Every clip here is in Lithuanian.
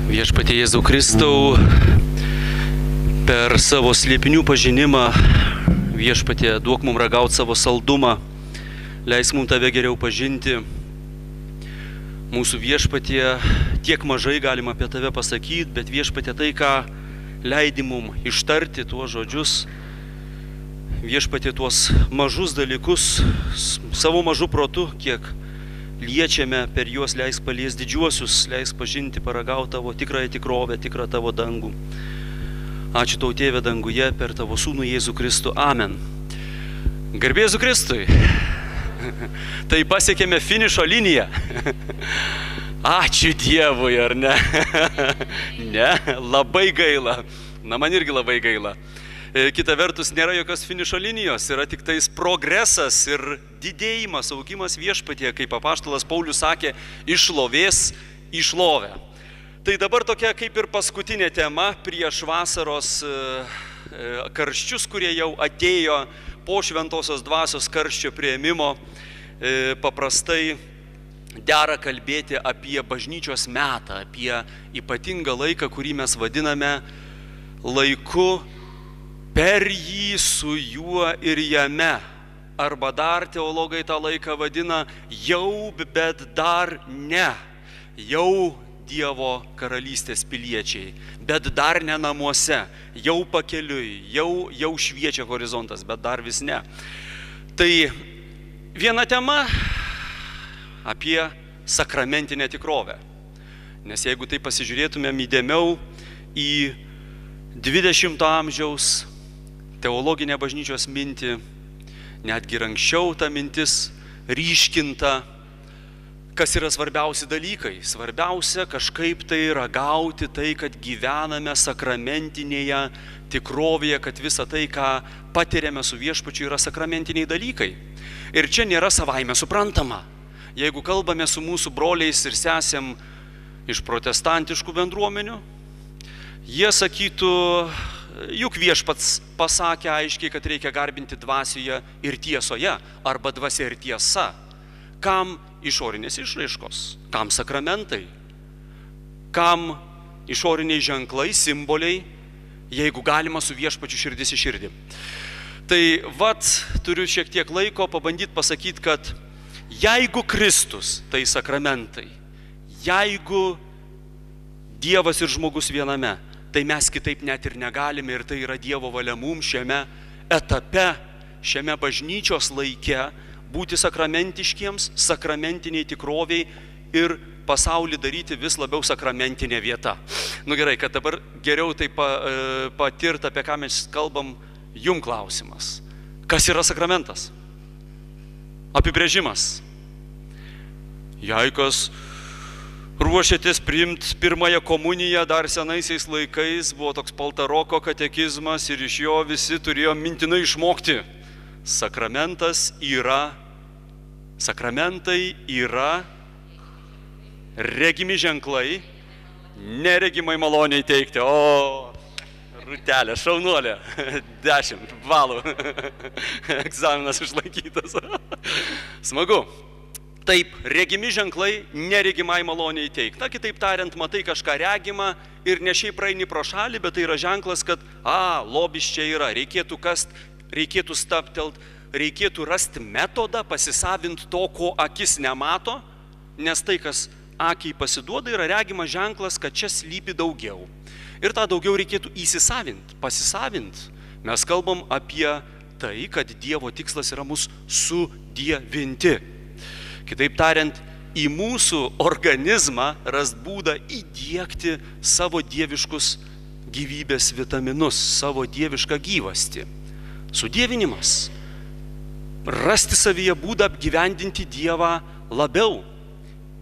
Viešpatie Jėzau Kristau, per savo slėpinių pažinimą, Viešpatie, duok mums ragauti savo saldumą, leisk mums tave geriau pažinti. Mūsų Viešpatie, tiek mažai galima apie tave pasakyti, bet Viešpatie tai, ką leidi mums ištarti tuos žodžius, Viešpatie tuos mažus dalykus savo mažu protu, kiek liečiame per juos, leisk palies didžiuosius, leisk pažinti, paragauti tavo tikrąją tikrovę, tikrą tavo dangų. Ačiū tau, Tėve danguje, per tavo sūnų Jėzų Kristų. Amen. Garbė Jėzų Kristui. Tai pasiekėme finišo liniją. Ačiū Dievui, ar ne? Ne, labai gaila. Na, man irgi labai gaila. Kita vertus, nėra jokios finišo linijos, yra tik tais progresas ir didėjimas, augimas Viešpatie, kaip apaštalas Paulius sakė, iš šlovės į šlovę. Tai dabar tokia kaip ir paskutinė tema prieš vasaros karščius, kurie jau atėjo po šventosios dvasios karščio priėmimo. Paprastai dera kalbėti apie bažnyčios metą, apie ypatingą laiką, kurį mes vadiname laiku per jį, su juo ir jame. Arba dar teologai tą laiką vadina jau, bet dar ne. Jau Dievo karalystės piliečiai, bet dar ne namuose. Jau pakeliui, jau šviečia horizontas, bet dar vis ne. Tai viena tema apie sakramentinę tikrovę. Nes jeigu tai pasižiūrėtumėm įdėmiau į 20 amžiaus teologinę bažnyčios mintį, netgi ir anksčiau ta mintis ryškinta, kas yra svarbiausi dalykai. Svarbiausia kažkaip tai ragauti tai, kad gyvename sakramentinėje tikrovėje, kad visa tai, ką patiriame su Viešpačiu, yra sakramentiniai dalykai. Ir čia nėra savaime suprantama. Jeigu kalbame su mūsų broliais ir sesėm iš protestantiškų bendruomenių, jie sakytų, juk Viešpats pasakė aiškiai, kad reikia garbinti dvasioje ir tiesoje, arba dvasia ir tiesa. Kam išorinės išraiškos, kam sakramentai, kam išoriniai ženklai, simboliai, jeigu galima su Viešpačiu širdis į širdį. Tai turiu šiek tiek laiko pabandyti pasakyti, kad jeigu Kristus, tai sakramentai, jeigu Dievas ir žmogus viename, tai mes kitaip net ir negalime, ir tai yra Dievo valia mums šiame etape, šiame bažnyčios laike būti sakramentiškiems, sakramentiniai tikroviai ir pasaulį daryti vis labiau sakramentinė vieta. Nu gerai, kad dabar geriau tai patirt, apie ką mes kalbam, jum klausimas. Kas yra sakramentas? Apibrėžimas. Jei kas ruošėtės priimti pirmąją komuniją dar senaisiais laikais, buvo toks paltaroko katekizmas ir iš jo visi turėjo mintinai išmokti. Sakramentai yra regimi ženklai, neregimai maloniai teikti. O, Rūtelė, šaunuolė, 10 balų, egzaminas išlaikytas. Smagu. Taip, regimi ženklai, neregimai maloniai teikti. Na, kitaip tariant, matai kažką regimą ir ne šiaip praeini pro šalį, bet tai yra ženklas, kad, lobis čia yra, reikėtų kast, reikėtų staptelt, reikėtų rasti metodą, pasisavinti to, ko akis nemato, nes tai, kas akiai pasiduoda, yra regimas ženklas, kad čia slypi daugiau. Ir tą daugiau reikėtų įsisavinti, pasisavinti. Mes kalbam apie tai, kad Dievo tikslas yra mus sudievinti. Kitaip tariant, į mūsų organizmą rast būdą įdiegti savo dieviškus gyvybės vitaminus, savo dievišką gyvastį. Sudievinimas. Rasti savyje būdą apgyvendinti Dievą labiau.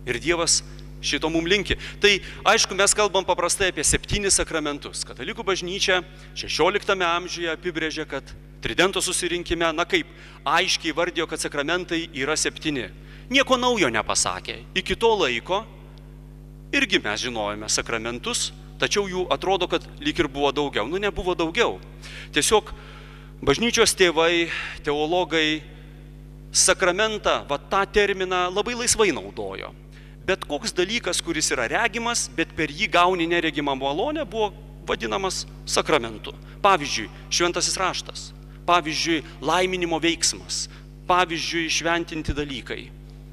Ir Dievas šito mum linki. Tai aišku, mes kalbam paprastai apie 7 sakramentus. Katalikų bažnyčia 16 amžiuje apibrėžė, kad Tridento susirinkime, kaip aiškiai vardėjo, kad sakramentai yra 7. Nieko naujo nepasakė. Iki to laiko irgi mes žinojome sakramentus, tačiau jų atrodo, kad lyg ir buvo daugiau. Nebuvo daugiau. Tiesiog bažnyčios tėvai, teologai sakramentą, tą terminą labai laisvai naudojo. bet koks dalykas, kuris yra regimas, bet per jį gauni neregimą malonę, buvo vadinamas sakramentu. Pavyzdžiui, šventasis raštas, pavyzdžiui, laiminimo veiksmas, pavyzdžiui, šventinti dalykai,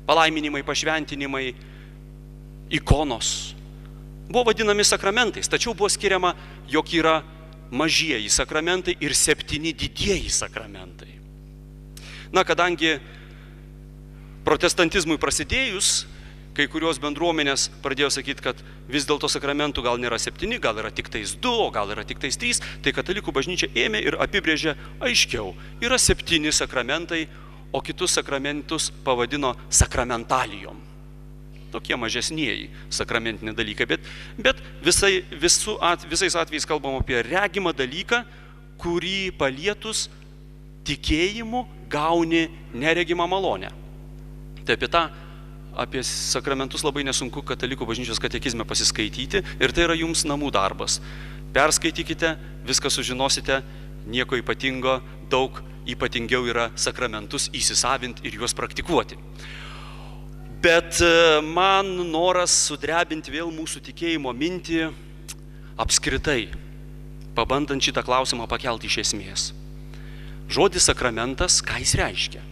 palaiminimai, pašventinimai, ikonos. Buvo vadinami sakramentais, tačiau buvo skiriama, jog yra mažieji sakramentai ir 7 didieji sakramentai. Na, kadangi protestantizmui prasidėjus, kai kurios bendruomenės pradėjo sakyti, kad vis dėlto sakramentų gal nėra 7, gal yra tik tais 2, o gal yra tik tais 3, tai katalikų bažnyčia ėmė ir apibrėžė aiškiau. Yra 7 sakramentai, o kitus sakramentus pavadino sakramentalijom. Tokie mažesnieji sakramentiniai dalykai, bet visais atvejais kalbam apie regimą dalyką, kurį palietus tikėjimu gauni neregimą malonę. Tai apie sakramentus labai nesunku katalikų bažnyčios katekizme pasiskaityti ir tai yra jums namų darbas. Perskaitykite, viską sužinosite, nieko ypatingo, daug ypatingiau yra sakramentus įsisavinti ir juos praktikuoti. Bet man noras sudrebinti vėl mūsų tikėjimo mintį apskritai, pabandant šitą klausimą pakelti iš esmės. Žodis sakramentas, ką jis reiškia?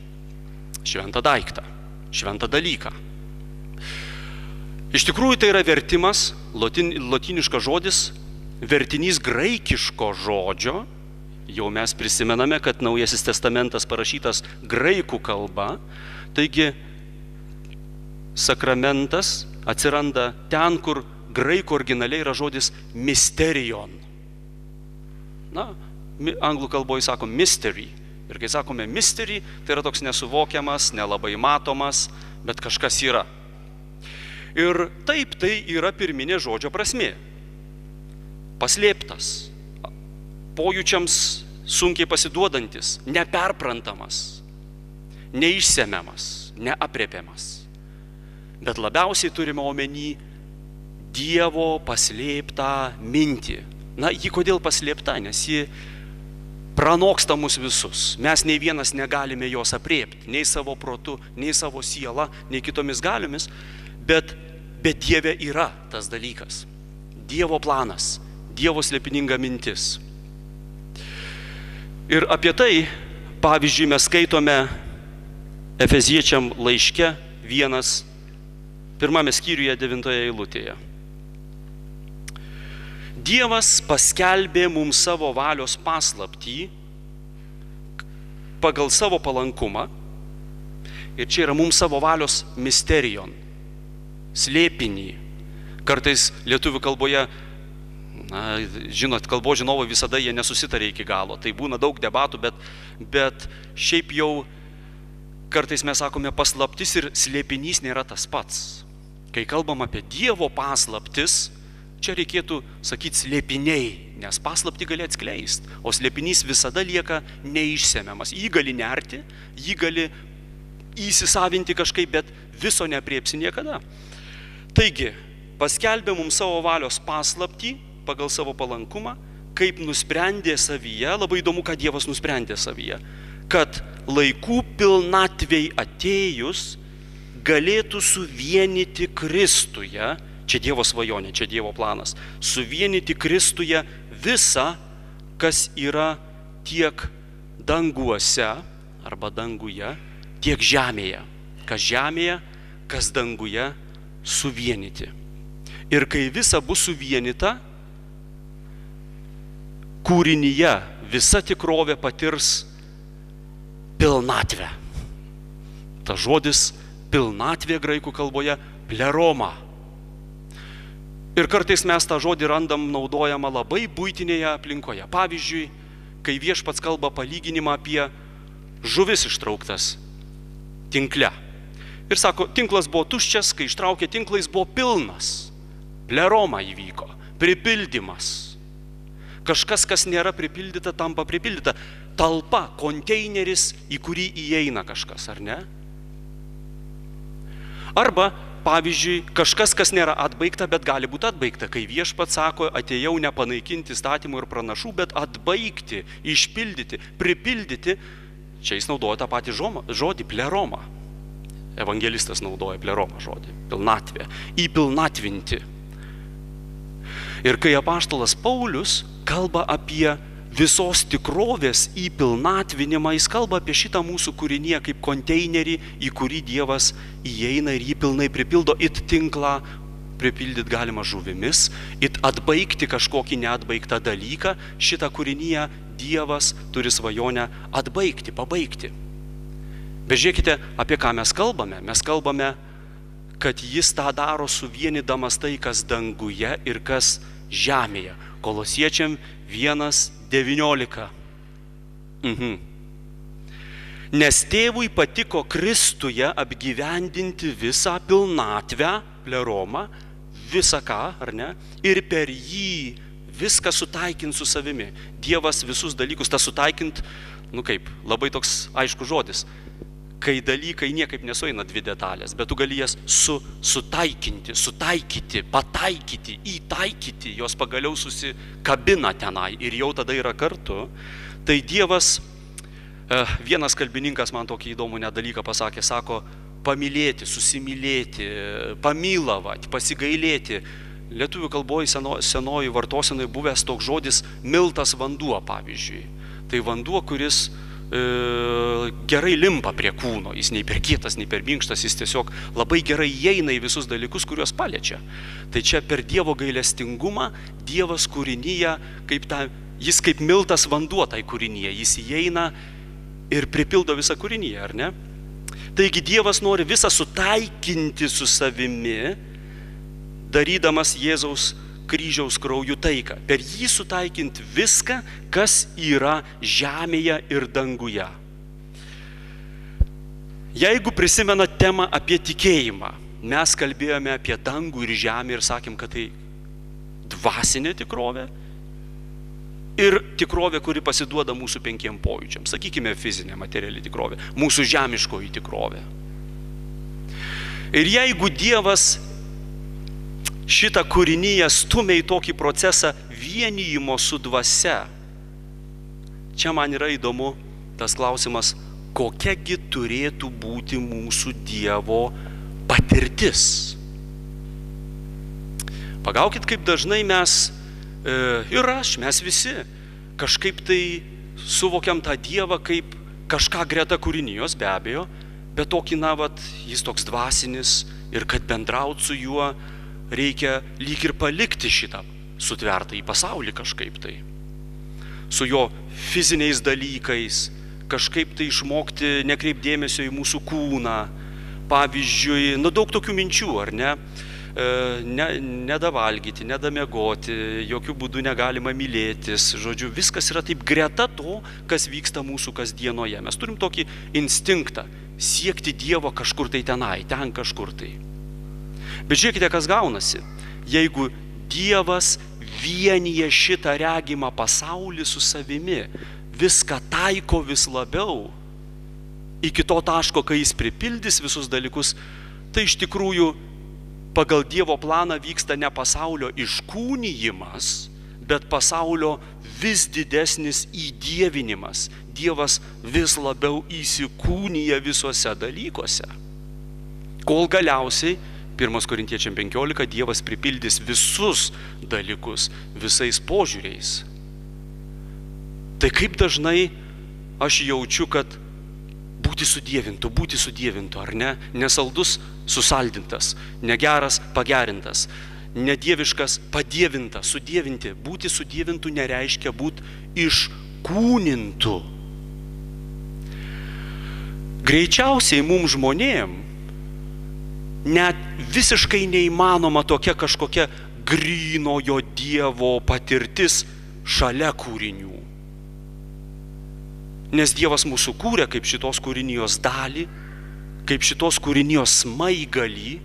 Šventą daiktą, šventą dalyką. Iš tikrųjų tai yra vertimas, lotyniškas žodis, vertinys graikiško žodžio. Jau mes prisimename, kad Naujasis testamentas parašytas graikų kalba, taigi sakramentas atsiranda ten, kur graikų originaliai yra žodis mysterion. Na, anglų kalboje sako mystery. Ir kai sakome mystery, tai yra toks nesuvokiamas, nelabai matomas, bet kažkas yra. Ir taip tai yra pirminė žodžio prasmė. Paslėptas, pojūčiams sunkiai pasiduodantis, neperprantamas, neišsemiamas, neaprėpiamas. Bet labiausiai turime omeny Dievo paslėptą mintį. Na, ji kodėl paslėpta? Nes ji pranoksta mus visus. Mes nei vienas negalime jos aprėpti, nei savo protu, nei savo siela, nei kitomis galiomis, bet Dieve yra tas dalykas. Dievo planas, Dievo slėpininga mintis. Ir apie tai, pavyzdžiui, mes skaitome Efeziečiam laiške 1 skyriuje 9 eilutėje. Dievas paskelbė mums savo valios paslaptį pagal savo palankumą. Ir čia yra mums savo valios misterion, slėpinį. Kartais lietuvių kalboje, na, žinot, kalbos žinovai visada jie nesusitarė iki galo. Tai būna daug debatų, bet šiaip jau kartais mes sakome paslaptis ir slėpinys nėra tas pats. Kai kalbam apie Dievo paslaptis, čia reikėtų sakyti slėpiniai, nes paslaptį gali atskleisti, o slėpinys visada lieka neišsemiamas. Jį gali nerti, jį gali įsisavinti kažkaip, bet viso neapriepsi niekada. Taigi, paskelbė mums savo valios paslaptį pagal savo palankumą, kaip nusprendė savyje, labai įdomu, ką Dievas nusprendė savyje, kad laikų pilnatvei atėjus galėtų suvienyti Kristuje, čia Dievo svajonė, čia Dievo planas, suvienyti Kristuje visą, kas yra tiek danguose arba danguje, tiek žemėje. Kas žemėje, kas danguje, suvienyti. Ir kai visa bus suvienyta, kūrinyje visa tikrovė patirs pilnatvę. Ta žodis pilnatvė graikų kalboje pleroma. Ir kartais mes tą žodį randam naudojama labai buitinėje aplinkoje. Pavyzdžiui, kai Viešpats kalba palyginimą apie žuvis ištrauktas tinkle. Ir sako, tinklas buvo tuščias, kai ištraukė tinklą, jis buvo pilnas. Pleroma įvyko, pripildymas. Kažkas, kas nėra pripildyta, tampa pripildyta. Talpa, konteineris, į kurį įeina kažkas, ar ne? Arba, pavyzdžiui, kažkas, kas nėra atbaigta, bet gali būti atbaigta. Kai Viešpats sako, atėjau nepanaikinti įstatymų ir pranašų, bet atbaigti, išpildyti, pripildyti, čia jis naudoja tą patį žodį, pleroma. Evangelistas naudoja pleroma žodį, pilnatvė, įpilnatvinti. Ir kai apaštalas Paulius kalba apie visos tikrovės įpilnatvinimą, jis kalba apie šitą mūsų kūrinyje kaip konteinerį, į kurį Dievas įeina ir jį pilnai pripildo. It tinklą pripildyti galima žuvimis, it atbaigti kažkokį neatbaigtą dalyką, šitą kūrinyje Dievas turi svajonę atbaigti, pabaigti. Bet žiūrėkite, apie ką mes kalbame. Mes kalbame, kad jis tą daro suvienydamas tai, kas danguje ir kas žemėje. Kolosiečiam 1:19. Nes tėvui patiko Kristuje apgyvendinti visą pilnatvę, pleromą, visą ką, ar ne, ir per jį viską sutaikint su savimi. Dievas visus dalykus, tą sutaikint, labai toks aiškus žodis. Kai dalykai niekaip nesueina dvi detalės, bet tu gali jas sutaikinti, sutaikyti, pataikyti, įtaikyti, jos pagaliau susikabina tenai ir jau tada yra kartu. Tai Dievas, vienas kalbininkas man tokį įdomų dalyką pasakė, sako, pamylėti, susimylėti, pamylavati, pasigailėti. Lietuvių kalboje senoji vartosenai buvęs toks žodis miltas vanduo, pavyzdžiui. Tai vanduo, kuris gerai limpa prie kūno, jis nei per kietas, nei per minkštas, jis tiesiog labai gerai įeina į visus dalykus, kuriuos paliečia. Tai čia per Dievo gailestingumą Dievas kūrinyje, jis kaip miltas vanduo tai kūrinyje, jis įeina ir pripildo visą kūrinyje, ar ne? Taigi Dievas nori visą sutaikinti su savimi, darydamas Jėzaus kryžiaus krauju taiką. Per jį sutaikinti viską, kas yra žemėje ir danguje. Jeigu prisimena temą apie tikėjimą, mes kalbėjome apie dangų ir žemę ir sakėm, kad tai dvasinė tikrovė ir tikrovė, kuri pasiduoda mūsų 5 pojūčiam. Sakykime, fizinė, materiali tikrovė, mūsų žemiškoji tikrovė. Ir jeigu Dievas šitą kūrinyje stumia į tokį procesą vienijimo su dvasia, čia man yra įdomu tas klausimas, kokiagi turėtų būti mūsų Dievo patirtis. Pagaukit, kaip dažnai mes, ir mes visi, kažkaip tai suvokiam tą Dievą kaip kažką greta kūrinijos, be abejo, bet tokį, jis toks dvasinis ir kad bendraut su juo, reikia lyg ir palikti šitą sutvertą į pasaulį kažkaip tai. Su jo fiziniais dalykais, kažkaip tai išmokti nekreipdėmesio į mūsų kūną. Pavyzdžiui, daug tokių minčių, ar ne? Nedavalgyti, nedamiegoti, jokių būdų negalima mylėtis. Žodžiu, viskas yra taip greta to, kas vyksta mūsų kasdienoje. Mes turim tokį instinktą siekti Dievo kažkur tai tenai, ten kažkur tai. Bet žiūrėkite, kas gaunasi. Jeigu Dievas vienyje šitą regimą pasaulį su savimi, viską taiko vis labiau, iki to taško, kai jis pripildys visus dalykus, tai iš tikrųjų pagal Dievo planą vyksta ne pasaulio iškūnijimas, bet pasaulio vis didesnis įdievinimas. Dievas vis labiau įsikūnija visuose dalykuose. Kol galiausiai 1 Korintiečiam 15 Dievas pripildys visus dalykus, visais požiūriais. Tai kaip dažnai aš jaučiu, kad būti sudievintu, ar ne? Nesaldus susaldintas, negeras pagerintas, nedieviškas padievintas, sudievinti. Būti sudievintu nereiškia būti iškūnintu. Greičiausiai mums žmonėm net visiškai neįmanoma tokia kažkokia grynojo Dievo patirtis šalia kūrinių. Nes Dievas mūsų kūrė kaip šitos kūrinijos dalį, kaip šitos kūrinijos smaigalį,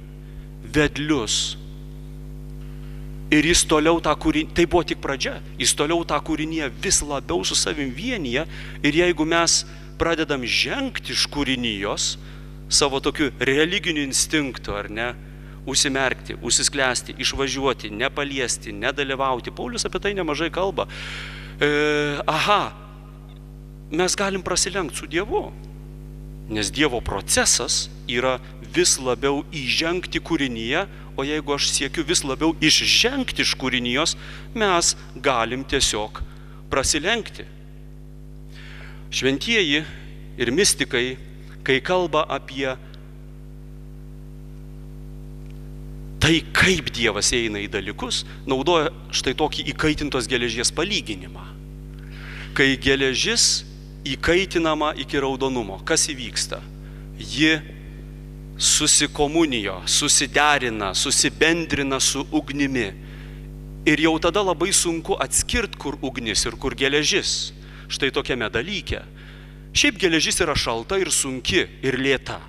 vedlius. Ir jis toliau tą kūrinį, tai buvo tik pradžia, jis toliau tą kūrinį vis labiau su savim vienyje. Ir jeigu mes pradedam žengti iš kūrinijos, savo tokiu religiniu instinktu, ar ne, užsimerkti, užsisklęsti, išvažiuoti, nepaliesti, nedalyvauti. Paulius apie tai nemažai kalba. Mes galim prasilenkti su Dievu. Nes Dievo procesas yra vis labiau įžengti kūrinyje, o jeigu aš siekiu vis labiau išžengti iš kūrinijos, mes galim tiesiog prasilenkti. Šventieji ir mistikai, kai kalba apie tai, kaip Dievas eina į dalykus, naudoja štai tokį įkaitintos geležies palyginimą. Kai geležis įkaitinama iki raudonumo, kas įvyksta? Ji susikomunijo, susiderina, susibendrina su ugnimi. Ir jau tada labai sunku atskirti, kur ugnis ir kur geležis. Štai tokiame dalyke. Šiaip geležis yra šalta ir sunki ir lėta.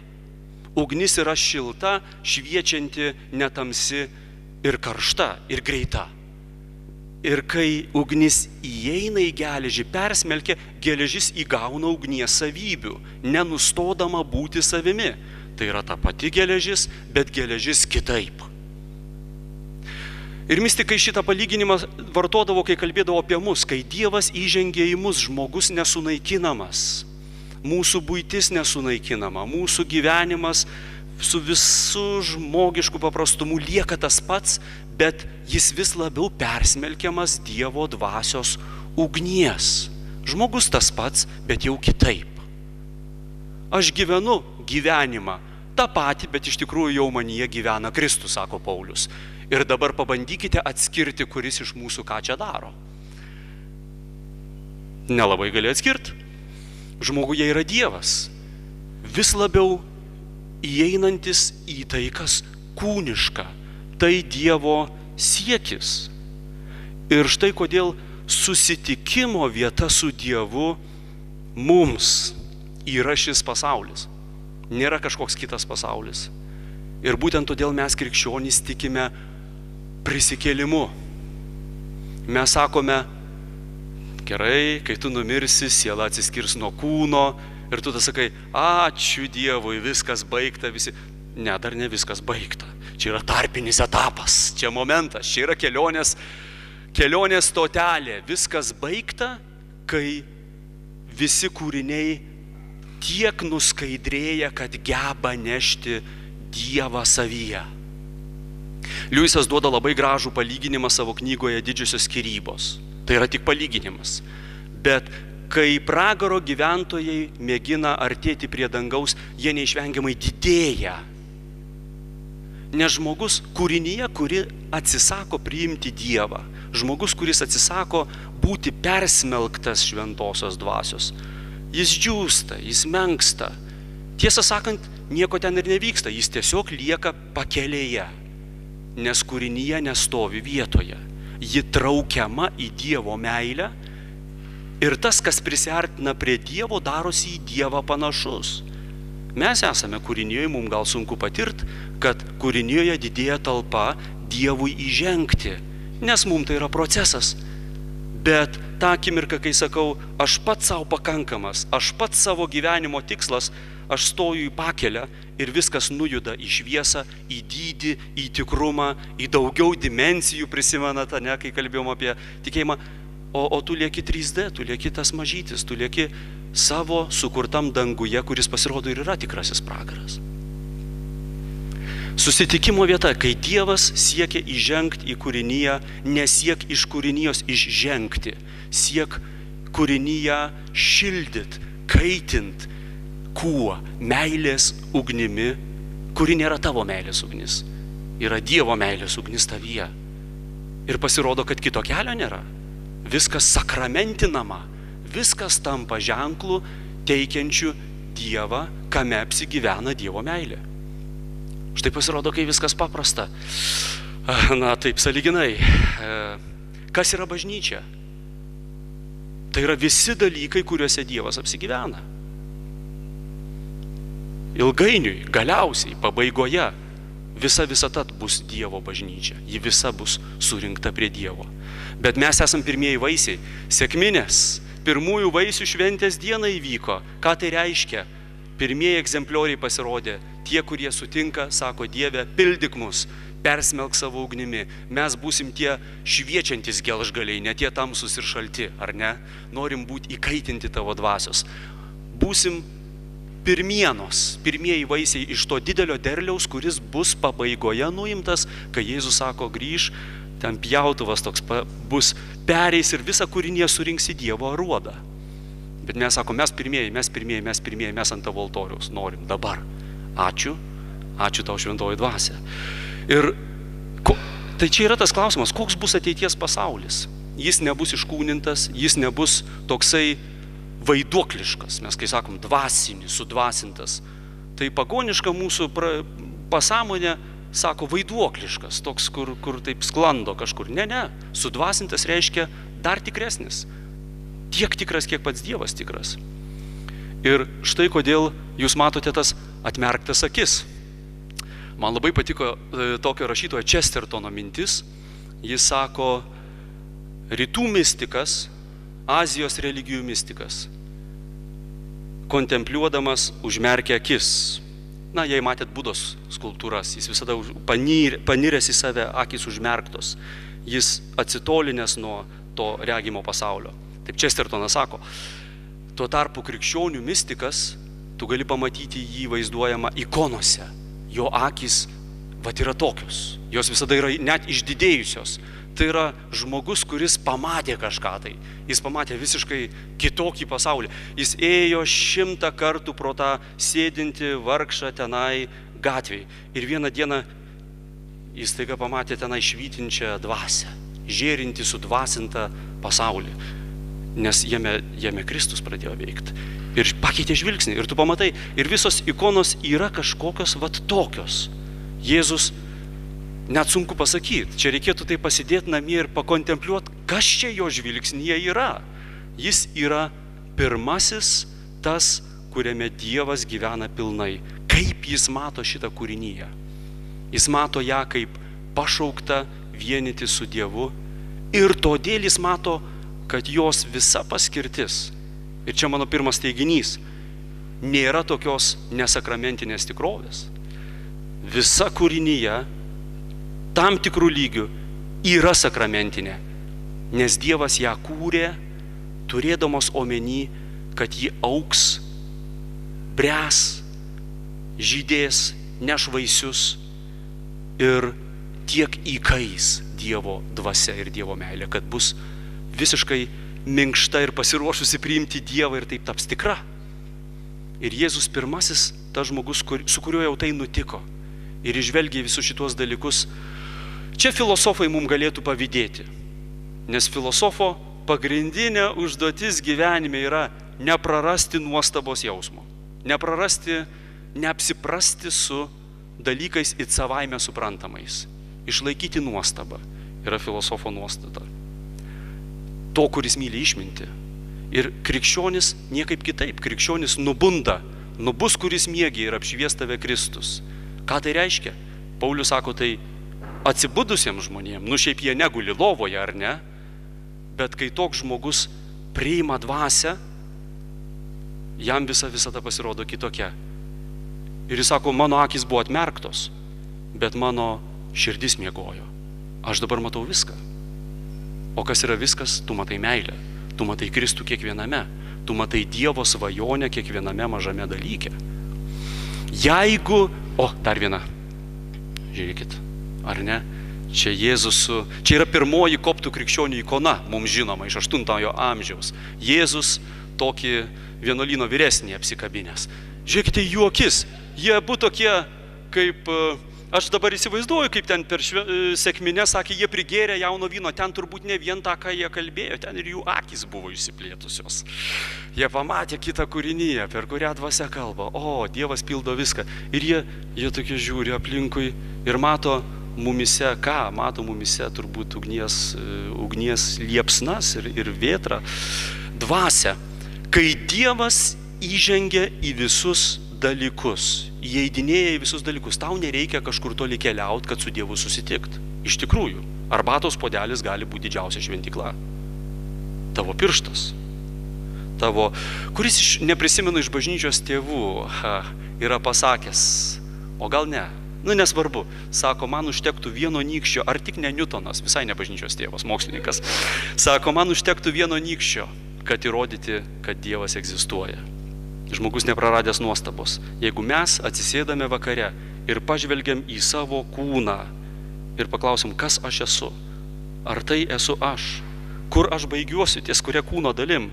Ugnis yra šilta, šviečianti, netamsi ir karšta ir greita. Ir kai ugnis įeina į geležį, persmelkia, geležis įgauna ugnies savybių, nenustodama būti savimi. Tai yra ta pati geležis, bet geležis kitaip. Ir mistikai šitą palyginimą vartodavo, kai kalbėdavo apie mus, kai Dievas įžengė į mus, žmogus nesunaikinamas, mūsų buitis nesunaikinama, mūsų gyvenimas su visu žmogišku paprastumu lieka tas pats, bet jis vis labiau persmelkiamas Dievo dvasios ugnies. Žmogus tas pats, bet jau kitaip. Aš gyvenu gyvenimą tą patį, bet iš tikrųjų jau manyje gyvena Kristus, sako Paulius. Ir dabar pabandykite atskirti, kuris iš mūsų ką čia daro. Nelabai gali atskirti. Žmoguje yra Dievas, vis labiau įeinantis į tai, kas kūniška. Tai Dievo siekis. Ir štai kodėl susitikimo vieta su Dievu mums yra šis pasaulis. Nėra kažkoks kitas pasaulis. Ir būtent todėl mes krikščionys tikime prisikėlimu. Mes sakome, gerai, kai tu numirsi, siela atsiskirs nuo kūno ir tu sakai, ačiū Dievui, viskas baigta, visi. Ne, dar ne viskas baigta. Čia yra tarpinis etapas, čia momentas, čia yra kelionės stotelė. Viskas baigta, kai visi kūriniai tiek nuskaidrėja, kad geba nešti Dievą savyje. Liujisas duoda labai gražų palyginimą savo knygoje Didžiosios skyrybos. Tai yra tik palyginimas. Bet kai pragaro gyventojai mėgina artėti prie dangaus, jie neišvengiamai didėja. Nes žmogus kūrinyje, kuri atsisako priimti Dievą, žmogus, kuris atsisako būti persmelktas šventosios dvasios, jis džiūsta, jis menksta. Tiesą sakant, nieko ten ir nevyksta, jis tiesiog lieka pakelėje, nes kūrinyje nestovi vietoje. Ji traukiama į Dievo meilę ir tas, kas prisiartina prie Dievo, darosi į Dievą panašus. Mes esame kūrinyje, mums gal sunku patirti, kad kūrinyje didėja talpa Dievui įžengti, nes mums tai yra procesas. Bet tą akimirką, kai sakau, aš pats savo pakankamas, aš pats savo gyvenimo tikslas, aš stoju į pakelę ir viskas nujuda į šviesą, į dydį, į tikrumą, į daugiau dimensijų, prisimenate, ne, kai kalbėjom apie tikėjimą, o tu lieki 3D, tu lieki tas mažytis, tu lieki savo sukurtam danguje, kuris pasirodo ir yra tikrasis pragaras. Susitikimo vieta, kai Dievas siekia įžengti į kūrinyje, nesiek iš kūrinijos išžengti, siek kūrinyje šildyt, kaitint, kuo? Meilės ugnimi, kuri nėra tavo meilės ugnis, yra Dievo meilės ugnis tavyje. Ir pasirodo, kad kito kelio nėra. Viskas sakramentinama, viskas tampa ženklu teikiančiu Dievą, kame apsigyvena Dievo meilė. Štai pasirodo, kai viskas paprasta. Na, taip sąlyginai. Kas yra bažnyčia? Tai yra visi dalykai, kuriuose Dievas apsigyvena. Ilgainiui, galiausiai, pabaigoje, visa visata bus Dievo bažnyčia. Ji visa bus surinkta prie Dievo. Bet mes esam pirmieji vaisiai. Sekminės, pirmųjų vaisių šventės diena įvyko. Ką tai reiškia? Pirmieji egzemplioriai pasirodė. Tie, kurie sutinka, sako, Dieve, pildyk mus, persmelk savo ugnimi. Mes būsim tie šviečiantis gelžgaliai, ne tie tamsus ir šalti, ar ne? Norim būti įkaitinti tavo dvasios. Būsim pirmieji vaisiai iš to didelio derliaus, kuris bus pabaigoje nuimtas, kai Jėzus sako, grįž, ten pjautuvas toks bus, pereis ir visą kūrinį surinks į Dievo aruodą. Bet mes sako, mes pirmieji, mes ant tavo altoriaus norim dabar. Ačiū tau šventoji dvasia. Ir tai čia yra tas klausimas, koks bus ateities pasaulis. Jis nebus iškūnintas, jis nebus toksai vaiduokliškas, mes kai sakom dvasinis, sudvasintas. Tai pagoniška mūsų pasąmonė sako vaiduokliškas, toks, kur taip sklando kažkur. Ne, sudvasintas reiškia dar tikresnis. Tiek tikras, kiek pats Dievas tikras. Ir štai kodėl jūs matote tas atmerktas akis. Man labai patiko tokio rašytojo Chestertono mintis. Jis sako, rytų mistikas, Azijos religijų mistikas, kontempliuodamas užmerkia akis. Na, jei matėt Budos skulptūras, jis visada paniręs į save, akis užmerktos. Jis atsitolinęs nuo to regimo pasaulio. Taip Chestertonas sako, tuo tarpu krikščionių mistikas, tu gali pamatyti jį vaizduojama ikonose. Jo akis, yra tokios. Jos visada yra net išdidėjusios. Tai yra žmogus, kuris pamatė kažką tai. Jis pamatė visiškai kitokį pasaulį. Jis ėjo 100 kartų pro tą sėdinti vargšą tenai gatvėj. Ir vieną dieną jis staiga pamatė tenai švytinčią dvasią, žėrinti sudvasintą pasaulį. Nes jame Kristus pradėjo veikti. Ir pakeitė žvilgsnį. Ir tu pamatai, ir visos ikonos yra kažkokios tokios. Jėzus, net sunku pasakyti, čia reikėtų tai pasidėti namie ir pakontempliuoti, kas čia jo žvilgsnyje yra. Jis yra pirmasis tas, kuriame Dievas gyvena pilnai. Kaip jis mato šitą kūrinyje? Jis mato ją kaip pašauktą vienyti su Dievu ir todėl jis mato, kad jos visa paskirtis, ir čia mano pirmas teiginys, nėra tokios nesakramentinės tikrovės. Visa kūrinyje tam tikrų lygių yra sakramentinė, nes Dievas ją kūrė, turėdamas omeny, kad ji auks, bręs, žydės, neš vaisius ir tiek įkais Dievo dvasia ir Dievo meilė, kad bus visiškai minkšta ir pasiruošusi priimti Dievą ir taip taps tikra. Ir Jėzus pirmasis, tas žmogus, su kuriuo jau tai nutiko. Ir išvelgia visus šitos dalykus. Čia filosofai mums galėtų pavydėti, nes filosofo pagrindinė užduotis gyvenime yra neprarasti nuostabos jausmo, neapsiprasti su dalykais it savaime suprantamais, išlaikyti nuostabą yra filosofo nuostata. To, kuris myli išminti. Ir krikščionis niekaip kitaip, krikščionis nubus, kuris miegi ir apšvies tave Kristus. Ką tai reiškia? Paulius sako, tai atsibudusiems žmonėms, šiaip jie neguli lovoje, ar ne? Bet kai toks žmogus priima dvasią, jam visa visata pasirodo kitokia. Ir jis sako, mano akys buvo atmerktos, bet mano širdis miegojo. Aš dabar matau viską. O kas yra viskas? Tu matai meilę, tu matai Kristų kiekviename, tu matai Dievo svajonę kiekviename mažame dalyke. Jeigu, dar viena, žiūrėkit, ar ne? Čia yra pirmoji koptų krikščionių ikona, mums žinoma, iš 8 amžiaus. Jėzus tokį vienuolyno vyresnį apsikabinęs. Žiūrėkite jų akis, jie abu tokie kaip... Aš dabar įsivaizduoju, kaip ten per sekminę sakė, jie prigėrė jauno vyno, ten turbūt ne vien tą, ką jie kalbėjo, ten ir jų akys buvo išsiplėtusios. Jie pamatė kitą kūrinyje, per kurią dvasia kalba. Dievas pildo viską. Ir jie tokie žiūri aplinkui ir mato mumise, ką? Mato mumise turbūt ugnies liepsnas ir vėtrą, dvasią. Kai Dievas įžengia į visus dalykus, įeidinėja į visus dalykus, tau nereikia kažkur toli keliauti, kad su Dievu susitikt. Iš tikrųjų, arbatos puodelis gali būti didžiausia šventykla. Tavo pirštas, kuris neprisimenu iš bažnyčios tėvų, yra pasakęs, o gal ne, nesvarbu, sako, man užtektų vieno nykščio, ar tik ne Newtonas, visai ne bažnyčios tėvas, mokslininkas, sako, man užtektų vieno nykščio, kad įrodyti, kad Dievas egzistuoja. žmogus nepraradęs nuostabos. Jeigu mes atsisėdame vakare ir pažvelgiam į savo kūną ir paklausim, kas aš esu, ar tai esu aš, kur aš baigiuosi, ties kuria kūno dalim,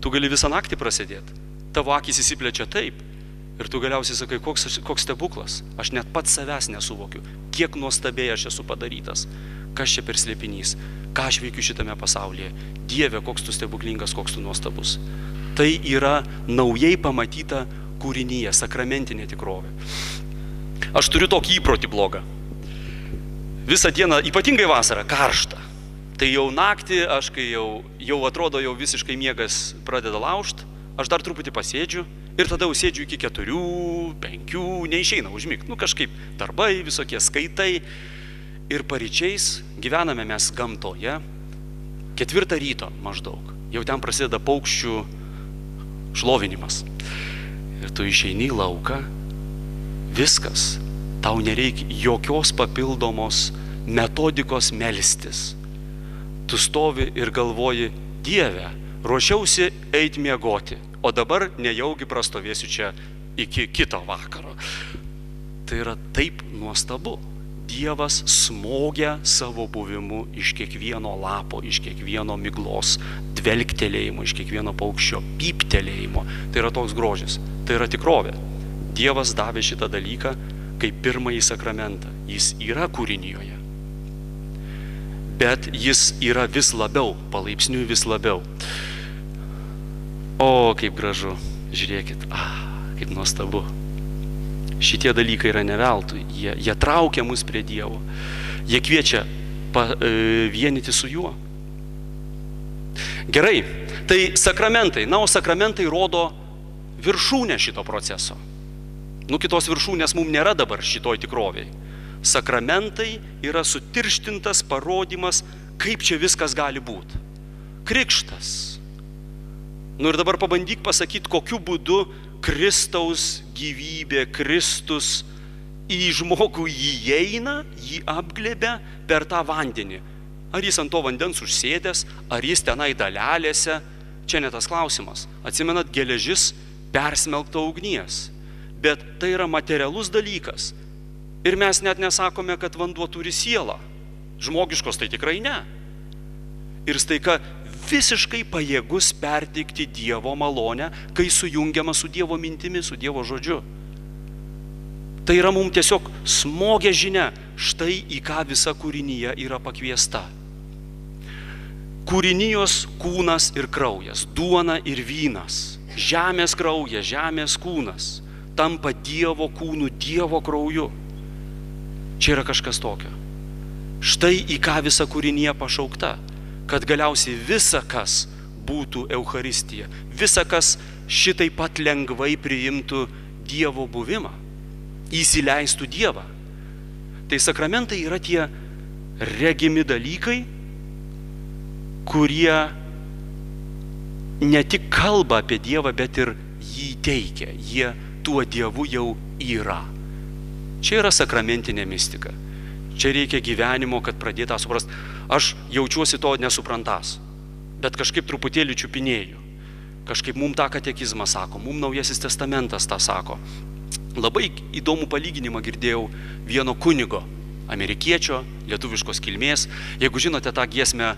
tu gali visą naktį prasidėti. Tavo akys įsiplečia taip ir tu galiausiai sakai, koks stebuklas. Aš net pats savęs nesuvokiu, kiek nuostabiai aš esu padarytas, kas čia per slėpinys, ką aš veikiu šitame pasaulyje. Dieve, koks tu stebuklingas, koks tu nuostabus. Tai yra naujai pamatyta kūrinyje, sakramentinė tikrovė. Aš turiu tokį įprotį blogą. Visą dieną, ypatingai vasarą, karšta. Tai jau naktį, aš kai jau atrodo, jau visiškai miegas pradeda laužt, aš dar truputį pasėdžiu ir tada jau sėdžiu iki 4, 5, neišeina užmigt. Kažkaip darbai, visokie skaitai. Ir paryčiais gyvename mes gamtoje, 4 ryto maždaug. Jau ten prasideda paukščių šlovinimas. Ir tu išeini į lauką, viskas, tau nereikia jokios papildomos metodikos melstis. Tu stovi ir galvoji, Dieve, ruošiausi eiti miegoti, o dabar nejaugi prastovėsiu čia iki kito vakaro. Tai yra taip nuostabu. Dievas smogia savo buvimu iš kiekvieno lapo, iš kiekvieno miglos dvelktelėjimo, iš kiekvieno paukščio pyptelėjimo. Tai yra toks grožis, tai yra tikrovė. Dievas davė šitą dalyką kaip pirmąjį sakramentą. Jis yra kūrinijoje, bet jis yra vis labiau, palaipsniui vis labiau. O, kaip gražu, žiūrėkit, kaip nuostabu. Šitie dalykai yra ne veltui, jie traukia mus prie Dievo, jie kviečia vienyti su juo. Gerai, tai sakramentai, o sakramentai rodo viršūnę šito proceso. Kitos viršūnės mums nėra dabar šitoj tikrovėj. Sakramentai yra sutirštintas parodymas, kaip čia viskas gali būti. Krikštas. Ir dabar pabandyk pasakyti, kokiu būdu Kristaus gyvybė, Kristus į žmogų įeina, jį apglėbia per tą vandenį. Ar jis ant to vandens užsėdęs, ar jis tenai dalelėse, čia ne tas klausimas. Atsimenat, geležis persmelkta ugnies. Bet tai yra materialus dalykas. Ir mes net nesakome, kad vanduo turi sielą. Žmogiškos tai tikrai ne. Ir staiga visiškai pajėgus perteikti Dievo malonę, kai sujungiama su Dievo mintimi, su Dievo žodžiu. Tai yra mums tiesiog smogia žinia, štai į ką visa kūrinyje yra pakviesta. Kūrinijos kūnas ir kraujas, duona ir vynas, žemės kraujas, žemės kūnas, tampa Dievo kūnu, Dievo krauju. Čia yra kažkas tokio. Štai į ką visa kūrinyje pašaukta. Kad galiausiai visa, kas būtų Eucharistija, visa, kas šitai pat lengvai priimtų Dievo buvimą, įsileistų Dievą. Tai sakramentai yra tie regimi dalykai, kurie ne tik kalba apie Dievą, bet ir jį teikia. Jie tuo Dievu jau yra. Čia yra sakramentinė mistika. Čia reikia gyvenimo, kad pradėtų suprast. Aš jaučiuosi to nesuprantas, bet kažkaip truputėlį čiupinėju. Kažkaip mums tą katekizmą sako, mums Naujasis testamentas tą sako. Labai įdomų palyginimą girdėjau vieno kunigo, amerikiečio, lietuviškos kilmės. Jeigu žinote tą giesmę,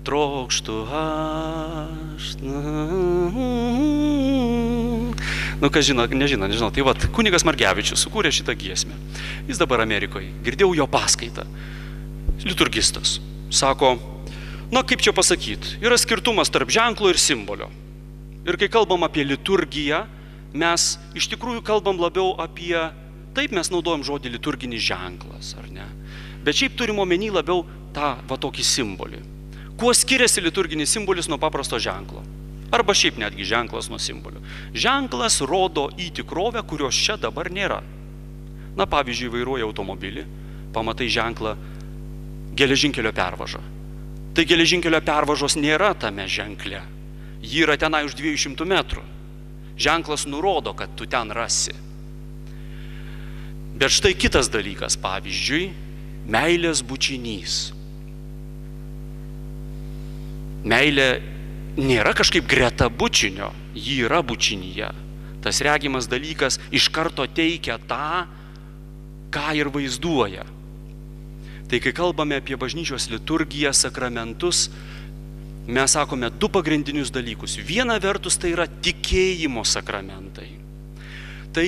trokštu aš. Kas žino, nežino. Tai vat, kunigas Margevičius sukūrė šitą giesmę. Jis dabar Amerikoje. Girdėjau jo paskaitą. Liturgistas. Sako, kaip čia pasakyti, yra skirtumas tarp ženklo ir simbolio. Ir kai kalbam apie liturgiją, mes iš tikrųjų kalbam labiau apie, taip mes naudojam žodį liturginis ženklas, ar ne? Bet šiaip turim omeny labiau tą tokį simbolį. Kuo skiriasi liturginis simbolis nuo paprasto ženklo? Arba šiaip netgi ženklas nuo simbolio. Ženklas rodo į tikrovę, kurios čia dabar nėra. Pavyzdžiui, vairuoja automobilį, pamatai ženklą geležinkelio pervaža. Tai geležinkelio pervažos nėra tame ženkle. Ji yra tenai už 200 metrų. Ženklas nurodo, kad tu ten rasi. Bet štai kitas dalykas, pavyzdžiui, meilės bučinys. Meilė nėra kažkaip greta bučinio, ji yra bučinyje. tas regimas dalykas iš karto teikia tą, ką ir vaizduoja. Tai kai kalbame apie bažnyčios liturgiją, sakramentus, mes sakome du pagrindinius dalykus. Viena vertus tai yra tikėjimo sakramentai. Tai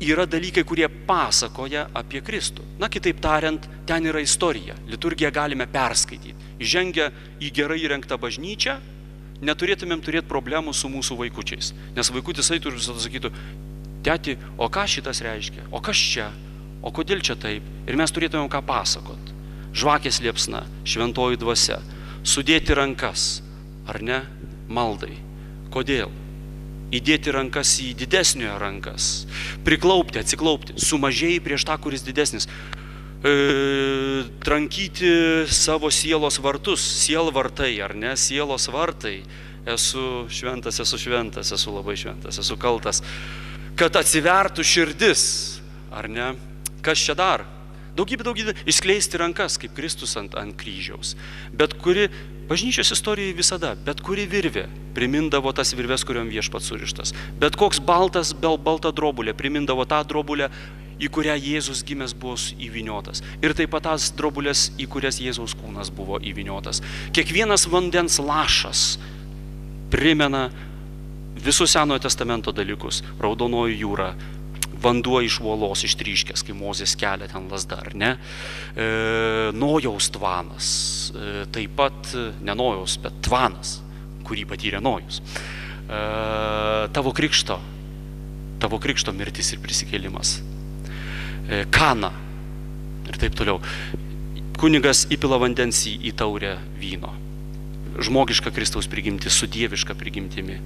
yra dalykai, kurie pasakoja apie Kristų. Na, kitaip tariant, ten yra istorija. Liturgiją galime perskaityti. Įžengę į gerai įrengtą bažnyčią, neturėtumėm turėti problemų su mūsų vaikučiais. Nes vaikutis eitų ir visada sakytų, tėti, o ką šitas reiškia? O kas čia? O kodėl čia taip? Ir mes turėtumėm ką pasakot. Žvakės liepsna, šventoji dvasia. Sudėti rankas, ar ne, maldai. Kodėl? Įdėti rankas į didesniojo rankas. Priklaupti, atsiklaupti. Sumažėjai prieš tą, kuris didesnis. Trankyti savo sielos vartus. Sielvartai, ar ne? Sielos vartai. Esu šventas, esu labai šventas, esu kaltas. Kad atsivertų širdis, ar ne? Kas čia dar? Daugybė, išskleisti rankas, kaip Kristus ant kryžiaus. Bet kuri, bažnyčios istorijai visada, bet kuri virvė primindavo tas virves, kuriuom viešpats surištas. Bet koks balta drobulė primindavo tą drobulę, į kurią Jėzus gimęs buvo įvyniotas. Ir taip pat tas drobulės, į kurias Jėzaus kūnas buvo įvyniotas. Kiekvienas vandens lašas primena visus Senojo testamento dalykus. Raudonoji jūra, vanduo iš uolos ištryškęs, kai Mozės kelia ten lazdą, ar ne? Nojaus tvanas, taip pat, ne Nojaus, bet tvanas, kurį patyrė Nojus. Tavo krikšto mirtis ir prisikėlimas. Kana ir taip toliau. Kunigas įpila vandens į taurę vyno. Žmogiška Kristaus prigimtis su dieviška prigimtimi.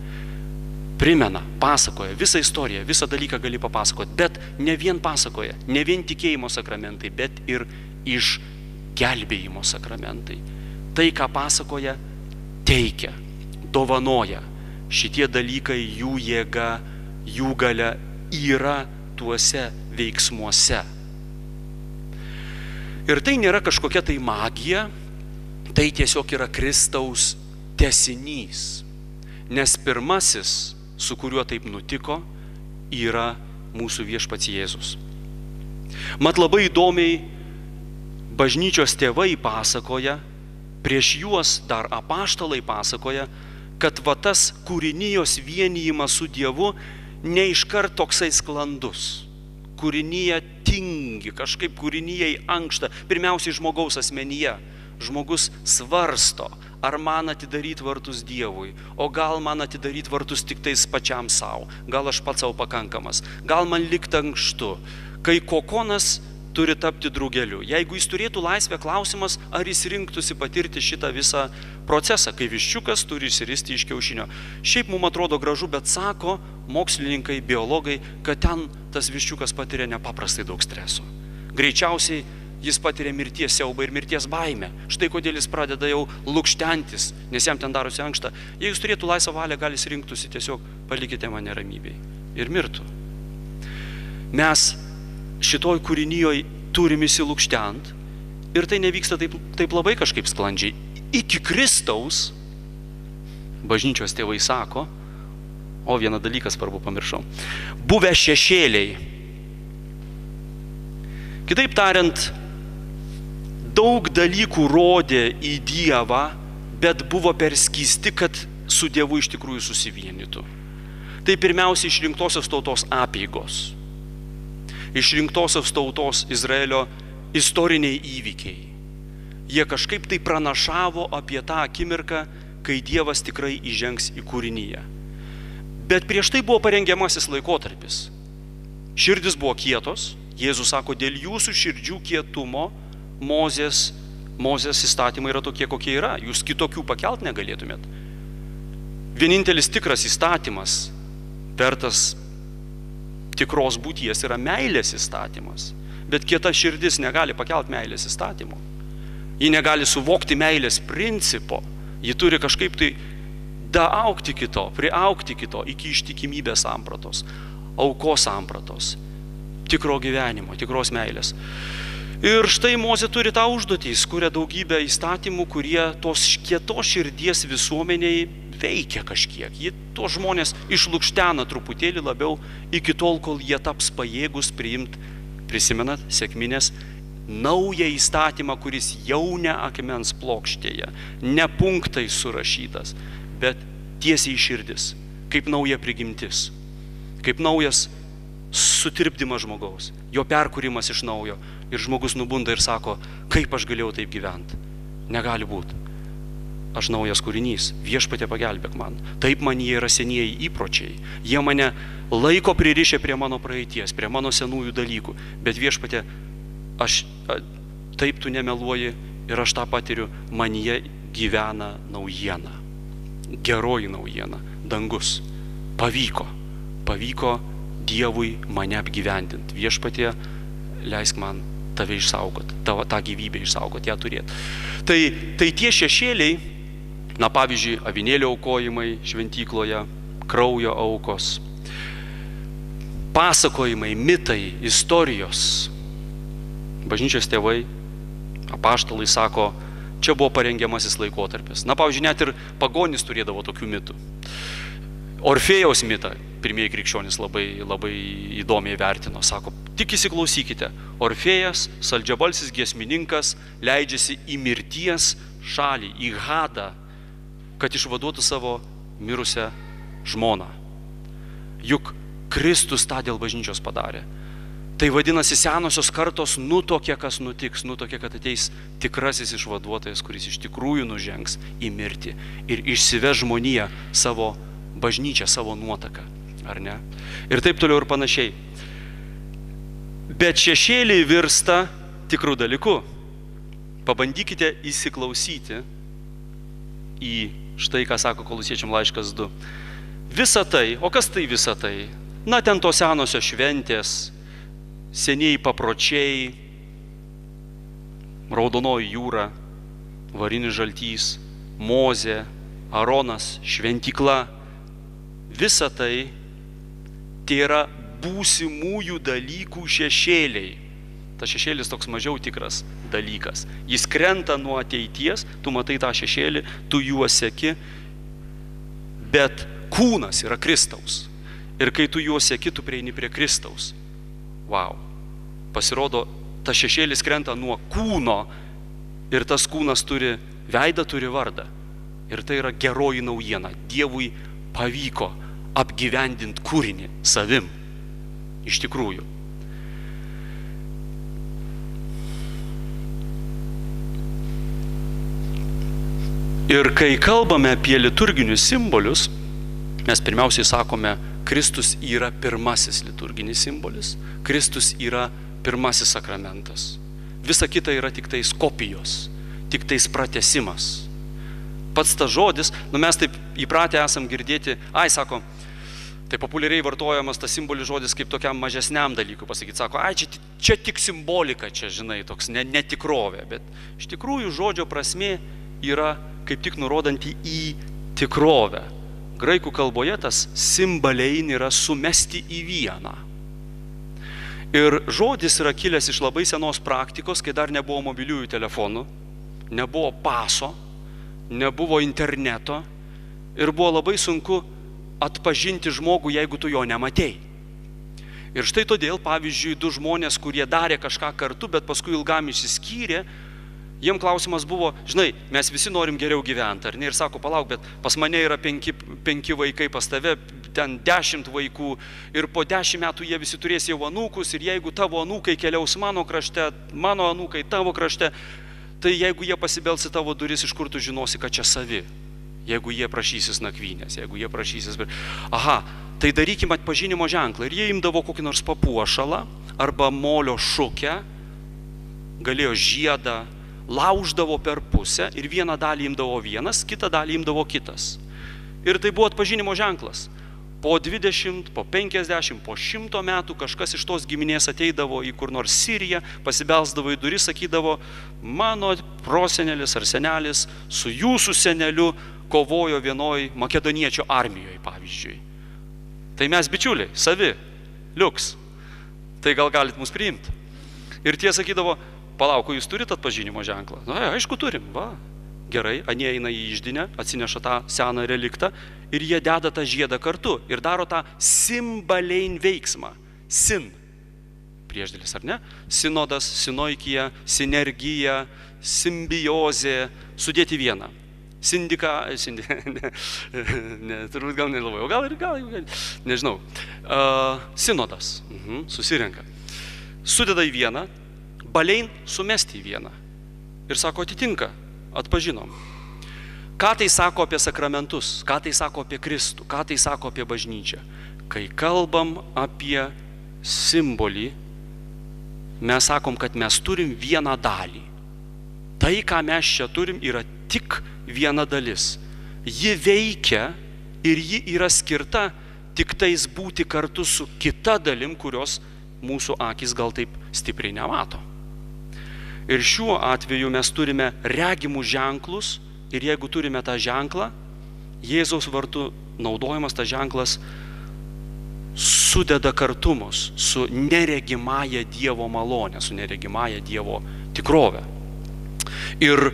Primena, pasakoja, visą istoriją, visą dalyką gali papasakoti, bet ne vien pasakoja, ne vien tikėjimo sakramentai, bet ir išgelbėjimo sakramentai. Tai, ką pasakoja, teikia, dovanoja. Šitie dalykai, jų jėga, jų galia yra tuose veiksmuose. Ir tai nėra kažkokia tai magija, tai tiesiog yra Kristaus tęsinys. Nes pirmasis, su kuriuo taip nutiko, yra mūsų viešpats Jėzus. Mat labai įdomiai bažnyčios tėvai pasakoja, prieš juos dar apaštalai pasakoja, kad va tas kūrinijos vienijimas su Dievu ne iškart toksai sklandus. Kūrinija tingi, kažkaip kūrinijai ankšta, pirmiausiai žmogaus asmenyje. Žmogus svarsto, ar man atidaryti vartus Dievui, o gal man atidaryti vartus tik tais pačiam savo, gal aš pats savo pakankamas, gal man likti ankštu, kai kokonas turi tapti drugeliu. Jeigu jis turėtų laisvę, klausimas, ar jis rinktųsi patirti šitą visą procesą, kai viščiukas turi išsiristi iš kiaušinio. Šiaip mums atrodo gražu, bet sako mokslininkai, biologai, kad ten tas viščiukas patiria nepaprastai daug streso. Greičiausiai jis patiria mirties siaubą ir mirties baimę. Štai kodėl jis pradeda jau lukštentis, nes jam ten darosi ankšta. Jei jis turėtų laisvą valią, gal jis rinktųsi tiesiog palikite mane ramybėj ir mirtų. Mes šitoj kūrinijoje turim įsilukštent ir tai nevyksta taip labai kažkaip sklandžiai. Iki Kristaus, bažnyčios tėvai sako, o vieną dalyką svarbu pamiršau, buvę šešėliai. Kitaip tariant, daug dalykų rodė į Dievą, bet buvo per skysti, kad su Dievu iš tikrųjų susivienytų. Tai pirmiausia išrinktosios tautos apeigos. Išrinktosios tautos Izraelio istoriniai įvykiai. Jie kažkaip tai pranašavo apie tą akimirką, kai Dievas tikrai įžengs į kūriniją. Bet prieš tai buvo parengiamasis laikotarpis. Širdis buvo kietos. Jėzus sako, dėl jūsų širdžių kietumo Mozės įstatymai yra tokie, kokie yra. Jūs kitokių pakelt negalėtumėt. Vienintelis tikras įstatymas, vertas tikros būties, yra meilės įstatymas. Bet kieta širdis negali pakelt meilės įstatymo. Ji negali suvokti meilės principo. Ji turi kažkaip tai daaugti kito, priaugti kito iki ištikimybės sampratos, aukos sampratos, tikro gyvenimo, tikros meilės. Ir štai Mozė turi tą užduotį, jis kuria daugybę įstatymų, kurie tos kietos širdies visuomeniai veikia kažkiek. Ji tuos žmonės išlukštena truputėlį labiau iki tol, kol jie taps pajėgus priimti, prisimenat, sekminės, naują įstatymą, kuris jau ne akmens plokštėje, ne punktai surašytas, bet tiesiai į širdis, kaip nauja prigimtis, kaip naujas sutirpdymas žmogaus, jo perkūrimas iš naujo. Ir žmogus nubunda ir sako, kaip aš galėjau taip gyventi. Negali būti. Aš naujas kūrinys, Viešpatie pagelbėk man. Taip man jie yra senieji įpročiai. Jie mane laiko pririšę prie mano praeities, prie mano senųjų dalykų. Bet Viešpatie, taip tu nemeluoji ir aš tą patiriu, manyje gyvena naujiena. Geroji naujiena, dangus. Pavyko Dievui mane apgyvendinti. Viešpatie, leisk man tave išsaugot, tą gyvybę išsaugot, ją turėti. Tai tie šešėliai, na pavyzdžiui, avinėlio aukojimai šventykloje, kraujo aukos, pasakojimai, mitai, istorijos. Bažnyčios tėvai, apaštalai sako, čia buvo parengiamasis laikotarpis. Na pavyzdžiui, net ir pagonys turėdavo tokių mitų. Orfėjaus mitą pirmieji krikščionys labai įdomiai vertino. Sako, tik įsiklausykite, Orfėjas, saldžiabalsis giesmininkas, leidžiasi į mirties šalį, į Hadą, kad išvaduotų savo mirusią žmoną. Juk Kristus tą dėl bažnyčios padarė. Tai vadinasi, senosios kartos nutuokė, kas nutiks, nutuokė, kad ateis tikrasis išvaduotojas, kuris iš tikrųjų nužengs į mirtį ir išsiveš žmoniją savo bažnyčią, savo nuotaką, ar ne? Ir taip toliau ir panašiai. Bet šešėliai virsta tikrų dalykų. Pabandykite įsiklausyti į štai, ką sako Kolosiečiam laiškas 2. Visa tai, o kas tai visa tai? Na, ten tos senosios šventės, senieji papročiai, Raudonoji jūra, Varinis žaltys, Mozė, Aronas, šventykla. Visa tai yra būsimųjų dalykų šešėliai. Tas šešėlis toks mažiau tikras dalykas. Jis krenta nuo ateities, tu matai tą šešėlį, tu juo seki, bet kūnas yra Kristaus. Ir kai tu juo seki, tu prieini prie Kristaus. Vau. Pasirodo, tas šešėlis krenta nuo kūno ir tas kūnas turi veidą, turi vardą. Ir tai yra geroji naujiena. Dievui pavyko apgyvendinti kūrinį savim. Iš tikrųjų. Ir kai kalbame apie liturginius simbolius, mes pirmiausiai sakome, Kristus yra pirmasis liturginis simbolis, Kristus yra pirmasis sakramentas. Visa kita yra tik tais kopijos, tik tais pratęsimas. Pats tas žodis, mes taip įpratę esam girdėti, sako, tai populiariai vartojamas tas simbolis žodis kaip tokiam mažesniam dalykui pasakyti. Sako, čia tik simbolika, čia, žinai, toks netikrovė. Bet iš tikrųjų žodžio prasmė yra kaip tik nurodanti į tikrovę. Graikų kalboje tas simbalein yra sumesti į vieną. Ir žodis yra kilęs iš labai senos praktikos, kai dar nebuvo mobiliųjų telefonų, nebuvo paso, nebuvo interneto ir buvo labai sunku atpažinti žmogų, jeigu tu jo nematei. Ir štai todėl, pavyzdžiui, du žmonės, kurie darė kažką kartu, bet paskui ilgam išsiskyrė, jiem klausimas buvo, žinai, mes visi norim geriau gyventi, ar ne? Ir sako, palauk, bet pas mane yra penki vaikai, pas tave ten 10 vaikų ir po 10 metų jie visi turės jau anūkus ir jeigu tavo anūkai keliaus mano krašte, mano anūkai tavo krašte, tai jeigu jie pasibels į tavo duris, iš kur tu žinosi, kad čia savi? Jeigu jie prašysis nakvynės, jeigu jie prašysis... Tai darykime atpažinimo ženklą. Ir jie imdavo kokį nors papuošalą arba molio šukę, galėjo žiedą, lauždavo per pusę ir vieną dalį imdavo vienas, kitą dalį imdavo kitas. Ir tai buvo atpažinimo ženklas. Po 20, po 50, po 100 metų kažkas iš tos giminės ateidavo į kur nors Siriją, pasibelsdavo į duris, sakydavo, mano prosenelis ar senelis su jūsų seneliu kovojo vienoj makedoniečių armijoje, pavyzdžiui. Tai mes bičiuliai, savi, liuks. Tai gal galit mus priimti. Ir tie sakydavo, palauk, jūs turit atpažinimo ženklą? Na, aišku, turim, va. gerai, anie eina į iždinę, atsineša tą seną reliktą ir jie deda tą žiedą kartu ir daro tą simbalein veiksmą. Sin. Priešdėlis, ar ne? Sinodas, sinoikija, sinergija, simbiozė, sudėti vieną. Turbūt gal nelabai, o gal, nežinau. Sinodas, susirenka. Sudeda į vieną, balein sumesti į vieną. Ir sako, atitinka, atpažinom. Ką tai sako apie sakramentus, ką tai sako apie Kristų, ką tai sako apie bažnyčią. Kai kalbam apie simbolį, mes sakom, kad mes turim vieną dalį. Tai, ką mes čia turim, yra tik viena dalis. Ji veikia ir ji yra skirta tik tais būti kartu su kita dalim, kurios mūsų akis gal taip stipriai nemato. Ir šiuo atveju mes turime regimus ženklus ir jeigu turime tą ženklą, Jėzaus vardu naudojamas tas ženklas sudeda kartumus su neregimąja Dievo malonė, su neregimąja Dievo tikrove. Ir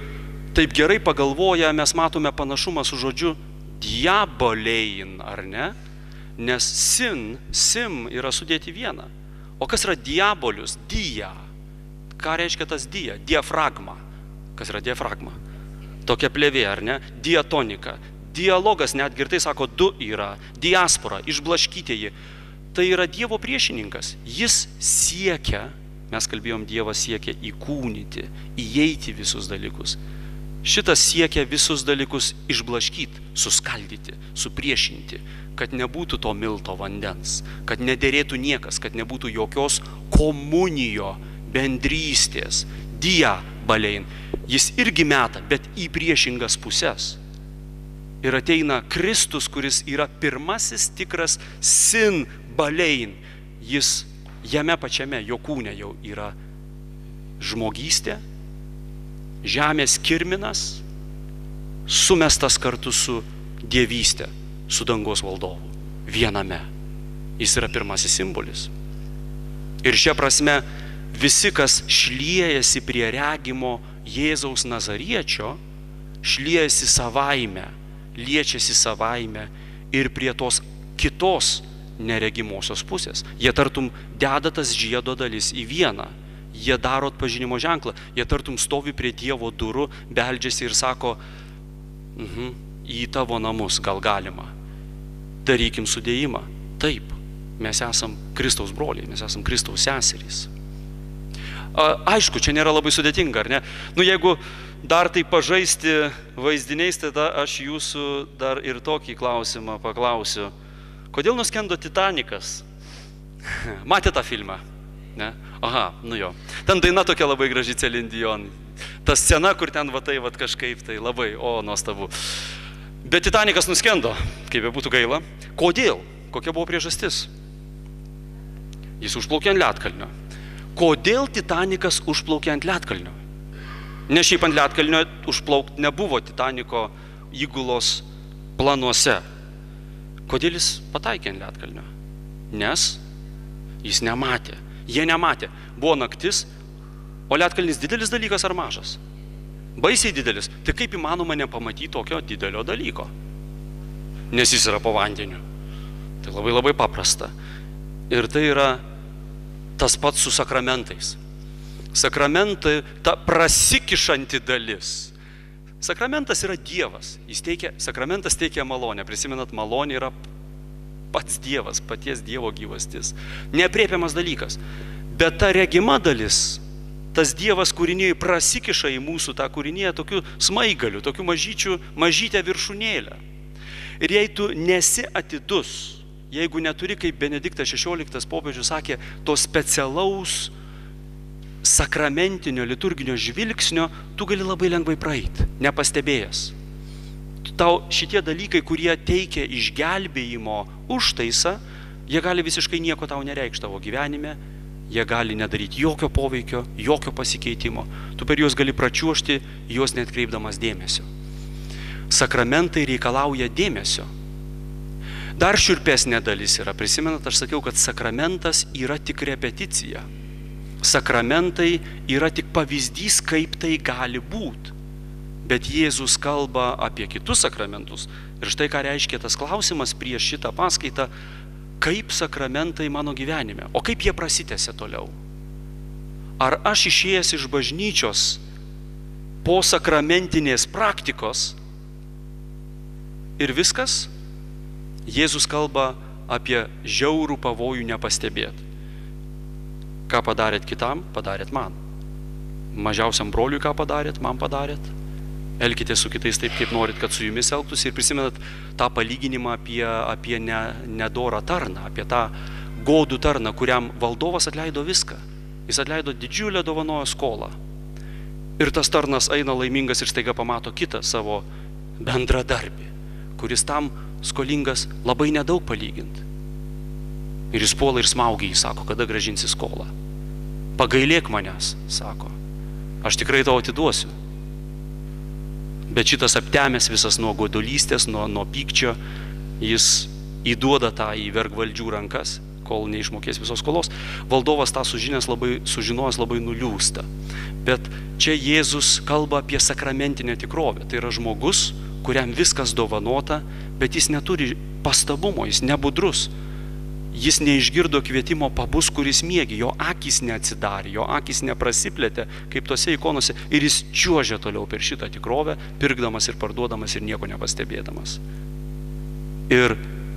taip gerai pagalvoję mes matome panašumą su žodžiu diabolein, ar ne? Nes sim yra sudėti vieną. O kas yra diabolius? Dia. Ką reiškia tas dia? Diafragma. Kas yra diafragma? Tokia plėvė, ar ne? Diatonika. Dialogas, net girtai sako, du yra. Diaspora, išblaškytieji. Tai yra Dievo priešininkas. Jis siekia, mes kalbėjom, Dievas siekia įkūnyti, įeiti visus dalykus. Šitas siekia visus dalykus išblaškyti, suskaldyti, supriešinti, kad nebūtų to milto vandens, kad nederėtų niekas, kad nebūtų jokios komunijo, bendrystės, diabalein. Jis irgi meta, bet į priešingas pusės. Ir ateina Kristus, kuris yra pirmasis tikras sinbalein. Jis jame pačiame, jo kūne jau yra žmogystė, žemės kirminas, sumestas kartu su dievystė, su dangos valdovu, viename. Jis yra pirmasis simbolis. Ir šia prasme visi, kas šliejasi prie regimo Jėzaus Nazariečio, šliejasi savaime, liečiasi savaime ir prie tos kitos neregimosios pusės. Jie tartum deda tas žiedo dalis į vieną. Jie daro atpažinimo ženklą. Jie tartum stovi prie Dievo durų, beldžiasi ir sako, į tavo namus gal galima. Darykim sudėjimą. Taip, mes esam Kristaus broliai, mes esam Kristaus seserys. Aišku, čia nėra labai sudėtinga, ar ne? Jeigu dar tai pažaisti vaizdiniais, tada aš jūsų dar ir tokį klausimą paklausiu. Kodėl nuskendo Titanikas? Matė tą filmą? Ne? Aha, jo. Ten daina tokia labai graži, Celine Dion. Ta scena, kur ten kažkaip tai labai, nuostabu. Bet Titanikas nuskendo, kaip būtų gaila. Kodėl? Kokia buvo priežastis? Jis užplaukė ant ledkalnio. Kodėl Titanikas užplaukė ant ledkalnio? Ne šiaip ant ledkalnio užplaukti nebuvo Titaniko įgulos planuose. Kodėl jis pataikė ant ledkalnio? Nes jis nematė. Jie nematė. Buvo naktis, o ledkalnis didelis dalykas ar mažas? Baisiai didelis. Tai kaip įmanoma nepamatyti tokio didelio dalyko? Nes jis yra po vandeniu. Tai labai labai paprasta. Ir tai yra tas pats su sakramentais. Sakramentai, ta prasikišanti dalis. Sakramentas yra Dievas. Sakramentas teikia malonę. Prisimenat, malonė yra pats Dievas, paties Dievo gyvastis. Neaprėpiamas dalykas. Bet ta regima dalis, tas Dievas kūrinėje prasikiša į mūsų tą kūrinėje tokių smaigalių, tokių mažytę viršūnėlę. Ir jei tu nesi atidus, jeigu neturi, kaip Benediktas XVI popiežius sakė, to specialaus sakramentinio, liturginio žvilgsnio, tu gali labai lengvai praeiti, nepastebėjęs. Tau šitie dalykai, kurie teikia išgelbėjimo užtaisą, jie gali visiškai nieko tau nereikšti tavo gyvenime, jie gali nedaryti jokio poveikio, jokio pasikeitimo. Tu per juos gali pračiuošti, juos neatkreipdamas dėmesio. Sakramentai reikalauja dėmesio. Dar šiurpesnė dalis yra, prisimenat, aš sakiau, kad sakramentas yra tik repeticija. Sakramentai yra tik pavyzdys, kaip tai gali būti. bet Jėzus kalba apie kitus sakramentus. Ir štai ką reiškia tas klausimas prieš šitą paskaitą, kaip sakramentai mano gyvenime, o kaip jie prasitęsia toliau. Ar aš išėjęs iš bažnyčios po sakramentinės praktikos ir viskas? Jėzus kalba apie žiaurų pavojų nepastebėti. Ką padarėt kitam, padarėt man. Mažiausiam broliui ką padarėt, man padarėt. Elkite su kitais taip, kaip norit, kad su jumis elgtųsi. Ir prisimenat tą palyginimą apie nedorą tarną, apie tą godų tarną, kuriam valdovas atleido viską. Jis atleido didžiulę dovanojo skolą. Ir tas tarnas eina laimingas ir staiga pamato kitą savo bendradarbį, kuris tam skolingas labai nedaug palyginti. Ir jis puola ir smaugia jį, sako, kada grąžinsi skolą. Pagailėk manęs, sako, aš tikrai tau atiduosiu. Bet šitas aptemęs visas nuo godulystės, nuo pykčio, jis įduoda tą į vergvaldžių rankas, kol neišmokės visos skolos. Valdovas tą sužinojęs labai nuliūsta. Bet čia Jėzus kalba apie sakramentinę tikrovę. Tai yra žmogus, kuriam viskas dovanota, bet jis neturi pastabumo, jis nebudrus. Jis neišgirdo kvietimo pabus, kuris miegi, jo akys neatsidarė, jo akys neprasiplėtė, kaip tose ikonose, ir jis čiuožia toliau per šitą tikrovę, pirkdamas ir parduodamas ir nieko nepastebėdamas. Ir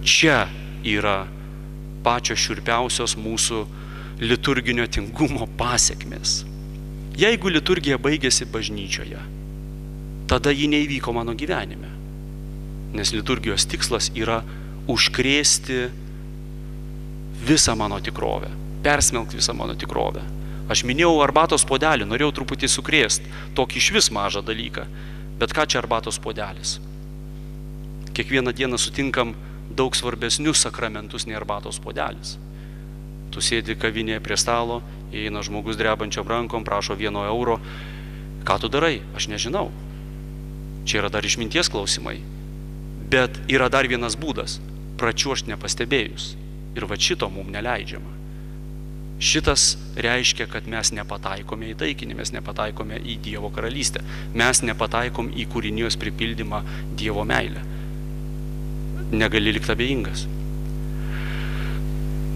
čia yra pačios šiurpiausios mūsų liturginio tingumo pasekmės. Jeigu liturgija baigėsi bažnyčioje, tada ji neįvyko mano gyvenime, nes liturgijos tikslas yra užkrėsti visą mano tikrovę, persmelkti visą mano tikrovę. Aš minėjau arbatos puodelį, norėjau truputį sukrėsti, tokį išvis mažą dalyką, bet ką čia arbatos puodelis? Kiekvieną dieną sutinkam daug svarbesnius sakramentus nei arbatos puodelis. Tu sėdi kavinėje prie stalo, įeina žmogus drebančiom rankom, prašo 1 euro. Ką tu darai? Aš nežinau. Čia yra dar išminties klausimai. Bet yra dar vienas būdas – pračiuošti nepastebėjus. Ir va šito mums neleidžiama. Šitas reiškia, kad mes nepataikome į taikinį, mes nepataikome į Dievo karalystę. Mes nepataikom į kūrinijos pripildymą Dievo meilę. Negali likti abejingas.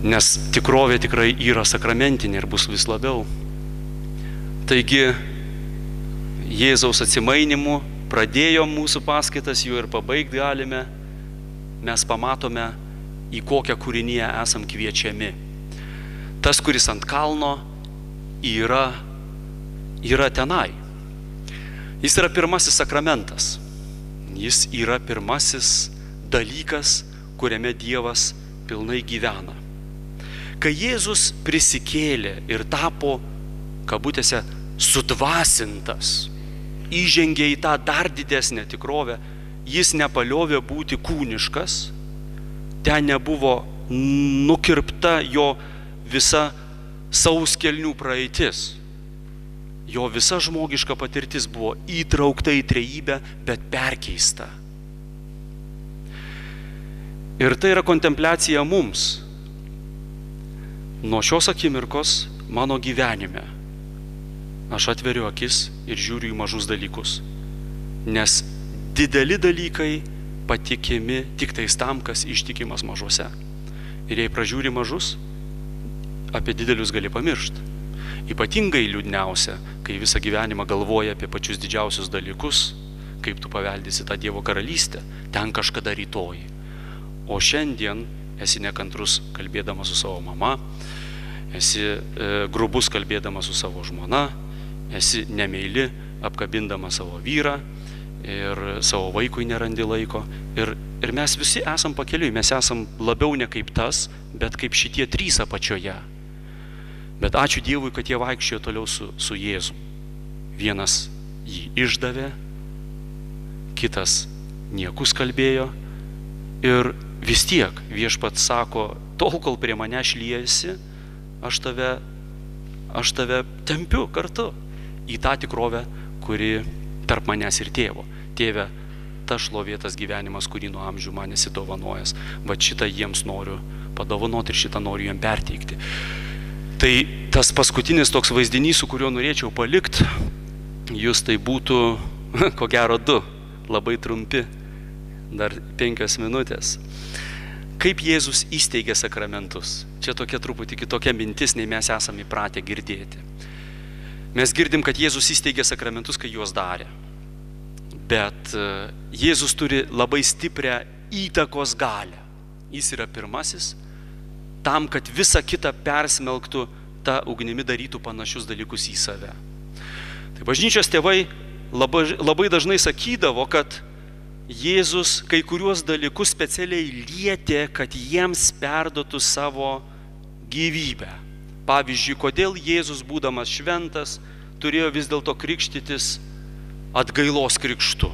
Nes tikrovė tikrai yra sakramentinė ir bus vis labiau. Taigi, Jėzaus atsimainimu pradėjom mūsų paskaitas, jų ir pabaigti galime. Mes pamatome, į kokią kūriniją esam kviečiami. Tas, kuris ant kalno, yra tenai. Jis yra pirmasis sakramentas. Jis yra pirmasis dalykas, kuriame Dievas pilnai gyvena. Kai Jėzus prisikėlė ir tapo, kabutėse, sudvasintas, įžengė į tą dar didesnę tikrovę, jis nepaliovė būti kūniškas, ten nebuvo nukirpta jo visa sauskelnių praeitis. Jo visa žmogiška patirtis buvo įtraukta į trejybę, bet perkeista. Ir tai yra kontempliacija mums. Nuo šios akimirkos mano gyvenime aš atveriu akis ir žiūriu į mažus dalykus. Nes dideli dalykai patikimi tik tais tam, kas ištikimas mažuose. Ir jei pražiūri mažus, apie didelius gali pamiršti. Ypatingai liūdniausia, kai visą gyvenimą galvoja apie pačius didžiausius dalykus, kaip tu paveldysi tą Dievo karalystę, ten kažkada rytoj. O šiandien esi nekantrus kalbėdamas su savo mama, esi grubus kalbėdamas su savo žmona, esi nemeili apkabindamas savo vyrą, ir savo vaikui nerandi laiko. Ir mes visi esam pakeliui, mes esam labiau ne kaip tas, bet kaip šitie 3 apačioje. Bet ačiū Dievui, kad jie vaikščiojo toliau su Jėzu. Vienas jį išdavė, kitas niekus kalbėjo ir vis tiek viešpats sako, tol kol prie mane šliejasi, aš tave tempiu kartu į tą tikrovę, kuri tarp manęs ir tėvo. Tėve, ta šlovėtas gyvenimas, kurį nuo amžių man esi dovanojęs. Va šitą jiems noriu padovanoti ir šitą noriu jiem perteikti. Tai tas paskutinis toks vaizdinys, su kuriuo norėčiau palikti, jūs tai būtų ko gero 2, labai trumpi, dar 5 minutės. Kaip Jėzus įsteigė sakramentus? Čia tokia truputį kitokia mintis, nei mes esame įpratę girdėti. Mes girdim, kad Jėzus įsteigė sakramentus, kai juos darė. Bet Jėzus turi labai stiprią įtakos galią. Jis yra pirmasis, tam, kad visa kita persmelktų, ta ugnimi darytų panašius dalykus į save. Tai bažnyčios tėvai labai dažnai sakydavo, kad Jėzus kai kuriuos dalykus specialiai lietė, kad jiems perduotų savo gyvybę. Pavyzdžiui, kodėl Jėzus, būdamas šventas, turėjo vis dėlto krikštytis atgailos krikštu.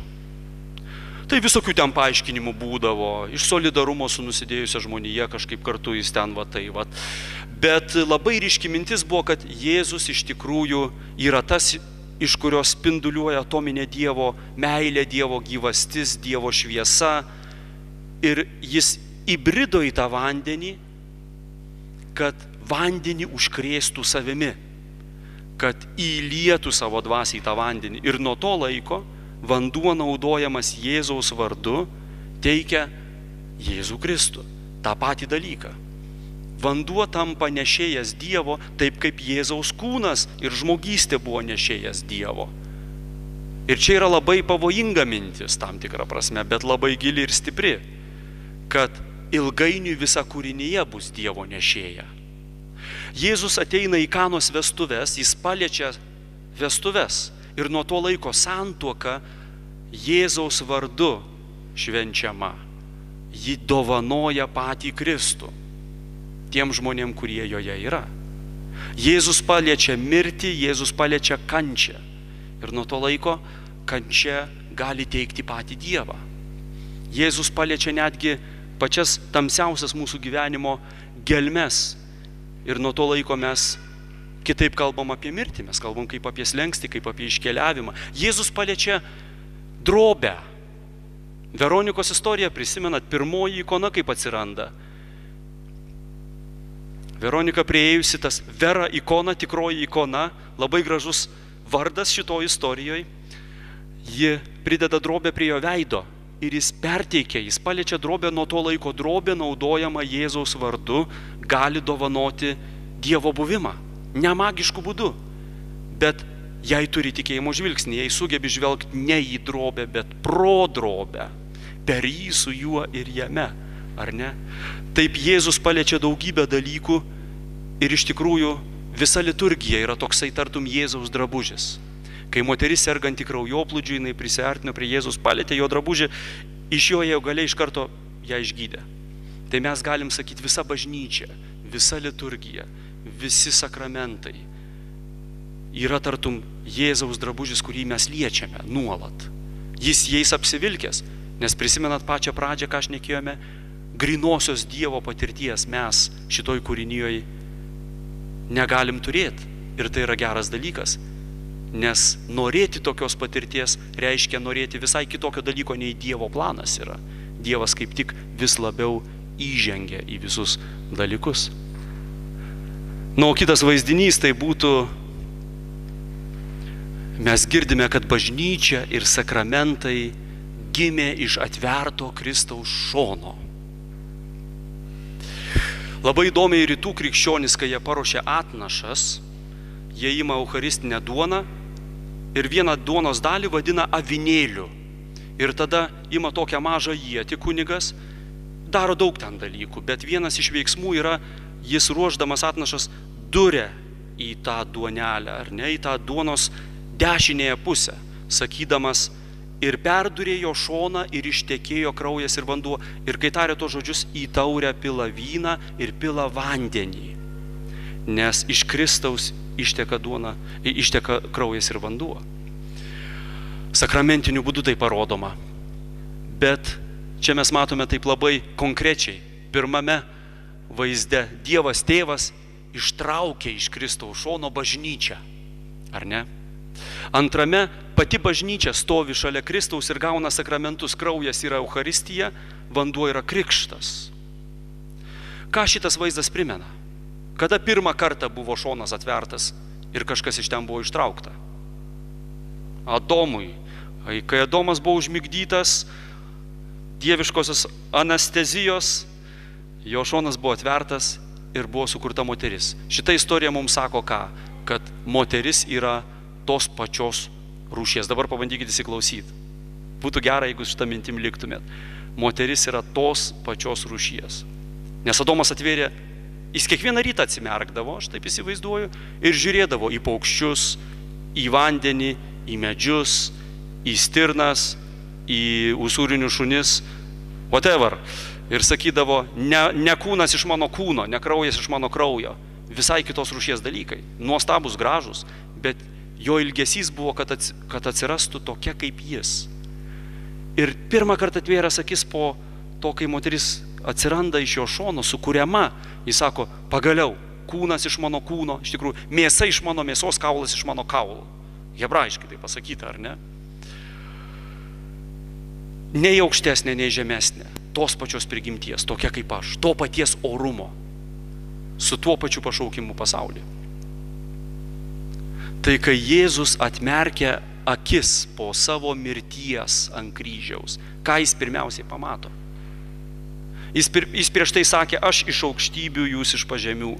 Tai visokių ten paaiškinimų būdavo, iš solidarumo su nusidėjusia žmonija kažkaip kartu jis ten va. Bet labai ryški mintis buvo, kad Jėzus iš tikrųjų yra tas, iš kurios spinduliuoja atominė Dievo meilė, Dievo gyvastis, Dievo šviesa. Ir jis įbrido į tą vandenį, kad vandenį užkrėstų savimi, kad įlietų savo dvasią į tą vandenį. Ir nuo to laiko vanduo naudojamas Jėzaus vardu teikia Jėzų Kristų. Ta patį dalyką. Vanduo tampa nešėjas Dievo, taip kaip Jėzaus kūnas ir žmogystė buvo nešėjas Dievo. Ir čia yra labai pavojinga mintis, tam tikra prasme, bet labai gili ir stipri, kad ilgainiui visa kūrinyje bus Dievo nešėja. Jėzus ateina į Kanos vestuves, jis paliečia vestuves ir nuo to laiko santuoka Jėzaus vardu švenčiama. Ji dovanoja patį Kristų tiem žmonėm, kurie joje yra. Jėzus paliečia mirtį, Jėzus paliečia kančią. Ir nuo to laiko kančia gali teikti patį Dievą. Jėzus paliečia netgi pačias tamsiausias mūsų gyvenimo gelmes. Ir nuo to laiko mes kitaip kalbam apie mirtį, mes kalbam kaip apie slenkstį, kaip apie iškeliavimą. Jėzus paliečia drobę. Veronikos istoriją prisimenat, pirmoji ikona kaip atsiranda. Veronika priėjusi, tas Vera ikona, tikroji ikona, labai gražus vardas šitoj istorijoje. Ji prideda drobę prie jo veido ir jis perteikia, jis paliečia drobę, nuo to laiko drobė naudojama Jėzaus vardu, gali dovanoti Dievo buvimą. Ne magišku būdu, bet jei turi tikėjimo žvilgsnį, jei sugebi žvelgti ne į drobę, bet pro drobę, per jį su juo ir jame. Ar ne? Taip Jėzus paliečia daugybę dalykų ir iš tikrųjų visa liturgija yra toksai tartum Jėzaus drabužis. Kai moteris serganti kraujoplūdžiu, jinai prisiartino prie Jėzus, palietė jo drabužį, iš jo jau galiai iš karto ją išgydė. Tai mes galim sakyti, visa bažnyčia, visa liturgija, visi sakramentai yra tartum Jėzaus drabužis, kurį mes liečiame nuolat. Jis jais apsivilkęs, nes prisimenat pačią pradžią, ką šnekėjome, grinosios Dievo patirties mes šitoj kūrinijoje negalim turėti. Ir tai yra geras dalykas, nes norėti tokios patirties reiškia norėti visai kitokio dalyko, nei Dievo planas yra. Dievas kaip tik vis labiau įžengia į visus dalykus. O kitas vaizdinys tai būtų, mes girdime, kad bažnyčia ir sakramentai gimė iš atverto Kristaus šono. Labai įdomiai rytų krikščionys, kai jie paruošia atnašas, jie ima eucharistinę duoną ir vieną duonos dalį vadina avinėliu. Ir tada ima tokią mažą ietį kunigas, daro daug ten dalykų, bet vienas iš veiksmų yra, jis ruošdamas atnašas duria į tą duonelę, ar ne, į tą duonos dešinėje pusę, sakydamas, ir perdurė jo šoną ir ištekėjo kraujas ir vanduo. Ir kai tarė to žodžius, į taurę pila vyną ir pila vandenį. Nes iš Kristaus išteka kraujas ir vanduo. Sakramentiniu būdu tai parodoma. Bet čia mes matome taip labai konkrečiai. Pirmame vaizde Dievas tėvas ištraukė iš Kristaus šono bažnyčią. Ar ne? Antrame, pati bažnyčia stovi šalia Kristaus ir gauna sakramentus. Kraujas yra Eucharistija, vanduo yra krikštas. Ką šitas vaizdas primena? Kada pirmą kartą buvo šonas atvertas ir kažkas iš ten buvo ištraukta? Adomui, Kai Adomas buvo užmigdytas, dieviškosios anestezijos, jo šonas buvo atvertas ir buvo sukurta moteris. Šita istorija mums sako ką? Kad moteris yra tos pačios rūšies. Dabar pabandykite įsiklausyti. Būtų gera, jeigu šitą mintim liktumėt. Moteris yra tos pačios rūšies. Nes Adomas atvėrė, jis kiekvieną rytą atsimerkdavo, aš taip įsivaizduoju, ir žiūrėdavo į paukščius, į vandenį, į medžius, į stirnas, į usūrinius šunis, whatever. Ir sakydavo, ne kūnas iš mano kūno, ne kraujas iš mano kraujo. Visai kitos rūšies dalykai. Nuostabus, gražus, bet jo ilgesys buvo, kad atsirastų tokia kaip jis. Ir pirmą kartą atvėręs akis po to, kai moteris atsiranda iš jo šono, sukuriama, jis sako, pagaliau, kūnas iš mano kūno, iš tikrųjų, mėsa iš mano mėsos, kaulas iš mano kaulo. Hebrajiškai tai pasakyta, ar ne? Nei aukštesnė, nei žemesnė, tos pačios prigimties, tokia kaip aš, to paties orumo, su tuo pačiu pašaukimu pasaulyje. Tai kai Jėzus atmerkia akis po savo mirties ant kryžiaus, ką jis pirmiausiai pamato? Jis prieš tai sakė, aš iš aukštybių, jūs iš pažemių.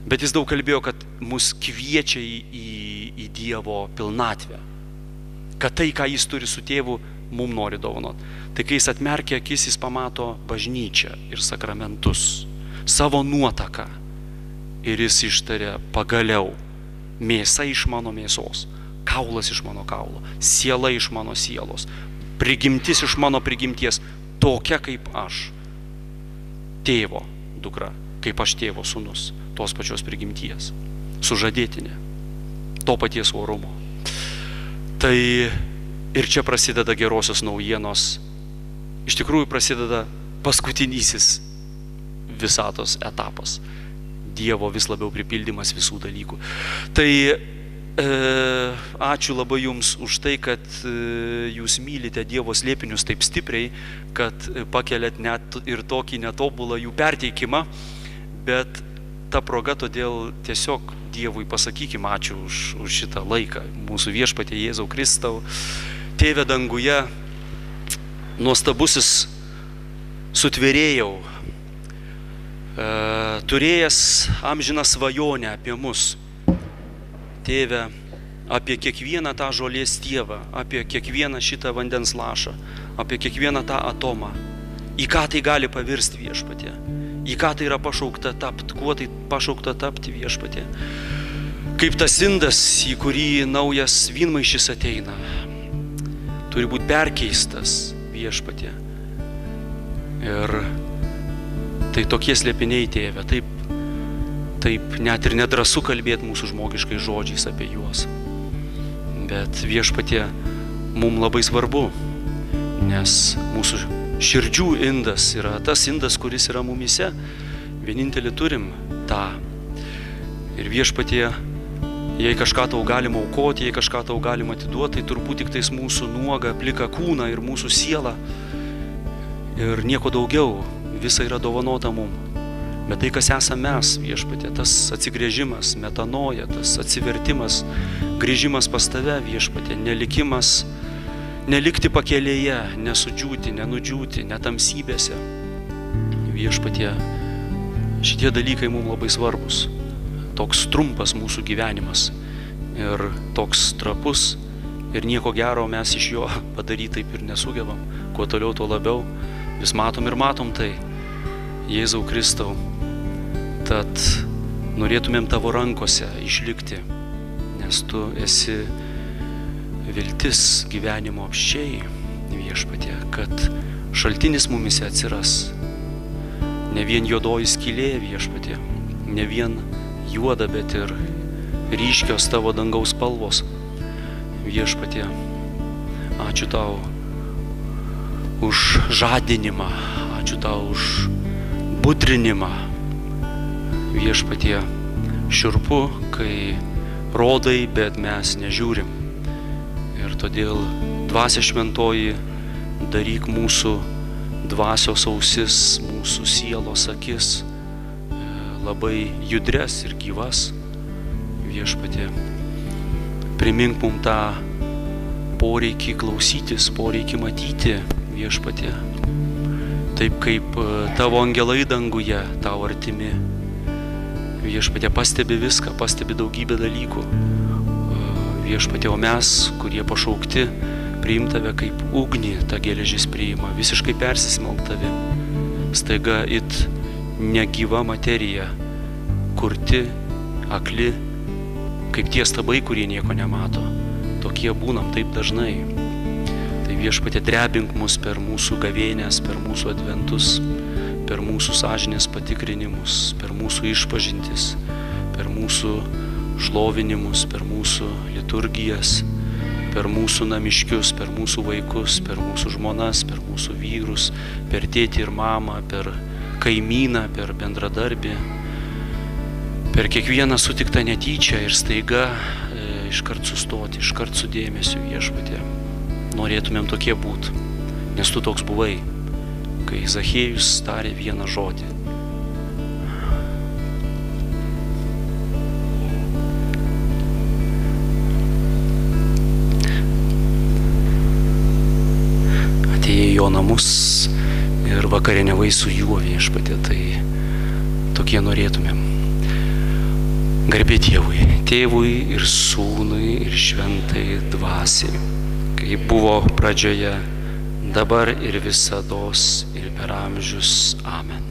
Bet jis daug kalbėjo, kad mus kviečia į Dievo pilnatvę. Kad tai, ką jis turi su tėvu, mum nori dovanot. Tai kai jis atmerkia akis, jis pamato bažnyčią ir sakramentus, savo nuotaką. Ir jis ištarė, pagaliau, mėsa iš mano mėsos, kaulas iš mano kaulo, siela iš mano sielos, prigimtis iš mano prigimties, tokia kaip aš, tėvo dukra, kaip aš tėvo sūnus, tos pačios prigimties, sužadėtinė, to paties orumo. Tai ir čia prasideda gerosios naujienos, iš tikrųjų prasideda paskutinysis visatos etapas, Dievo vis labiau pripildymas visų dalykų. Tai ačiū labai jums už tai, kad jūs mylite Dievo slėpinius taip stipriai, kad pakeliat net ir tokį netobulą jų perteikimą, bet ta proga todėl tiesiog Dievui pasakykime ačiū už šitą laiką. Mūsų viešpatie Jėzau Kristau, Tėve danguje, nuostabusis sutvėrėjau, turėjęs amžiną svajonę apie mus. Tėve, apie kiekvieną tą žolės stievą, apie kiekvieną šitą vandens lašą, apie kiekvieną tą atomą. Į ką tai gali pavirsti viešpatie? Į ką tai yra pašaukta tapti? Kuo tai pašaukta tapti viešpatie? Kaip tas indas, į kurį naujas vynmaišis ateina, turi būti perkeistas viešpatie. Ir tai tokie slėpiniai, Tėve, taip net ir nedrąsu kalbėti mūsų žmogiškai žodžiais apie juos. Bet viešpatie, mums labai svarbu, nes mūsų širdžių indas yra tas indas, kuris yra mumyse. Vienintelį turim tą. Ir viešpatie, jei kažką tau galima aukoti, jei kažką tau galima atiduoti, tai turbūt tik tais mūsų nuogą, pliką kūną ir mūsų sielą. Ir nieko daugiau, visa yra dovanota mum. Bet tai, kas esame mes, viešpatie, tas atsigrėžimas, metanoja, tas atsivertimas, grįžimas pas tave, viešpatie, nelikimas, nelikti pakelėje, nesudžiūti, nenudžiūti, netamsybėse. Viešpatie, šitie dalykai mums labai svarbus. Toks trumpas mūsų gyvenimas ir toks trapus ir nieko gero mes iš jo padaryti taip ir nesugebam. Kuo toliau, tuo labiau vis matom ir matom tai. Jėzau Kristau, tad norėtumėm tavo rankose išlikti, nes tu esi viltis gyvenimo apsčiai, viešpatie, kad šaltinis mumise atsiras. Ne vien juodoji skylė, viešpatie, ne vien juoda, bet ir ryškios tavo dangaus spalvos. Viešpatie, ačiū tau už žadinimą, ačiū tau už budrinimą. Viešpatie, šiurpu, kai rodai, bet mes nežiūrim. Ir todėl dvasia šventoji, daryk mūsų dvasios ausis, mūsų sielos akis labai judres ir gyvas. Viešpatie, primink mum tą poreikį klausytis, poreikį matyti Viešpatie. Taip kaip tavo angelai danguje tau artimi. Viešpatie pastebi viską, pastebi daugybę dalykų. Viešpatie, o mes, kurie pašaukti, priim tave kaip ugnį, ta geležis priima, visiškai persismelk tavim. Staiga it negyva materija, kurti, akli, kaip tie stabai, kurie nieko nemato. Tokie būnam taip dažnai. Tai Viešpatie, drebink mus per mūsų gavėnės, per mūsų adventus, per mūsų sąžinės patikrinimus, per mūsų išpažintis, per mūsų šlovinimus, per mūsų liturgijas, per mūsų namiškius, per mūsų vaikus, per mūsų žmonas, per mūsų vyrus, per tėtį ir mamą, per kaimyną, per bendradarbį, per kiekvieną sutiktą netyčią ir staiga iškart sustoti, iškart su dėmesiu Viešpatie. Norėtumėm tokie būt, nes tu toks buvai, kai Zachiejus tarė vieną žodį. Atėjai į jo namus ir vakarieniavai su juo Viešpatie, tai tokie norėtumėm. Garbė Tėvui ir Sūnui ir Šventai Dvasiai, kaip buvo pradžioje, dabar ir visados ir per amžius. Amen.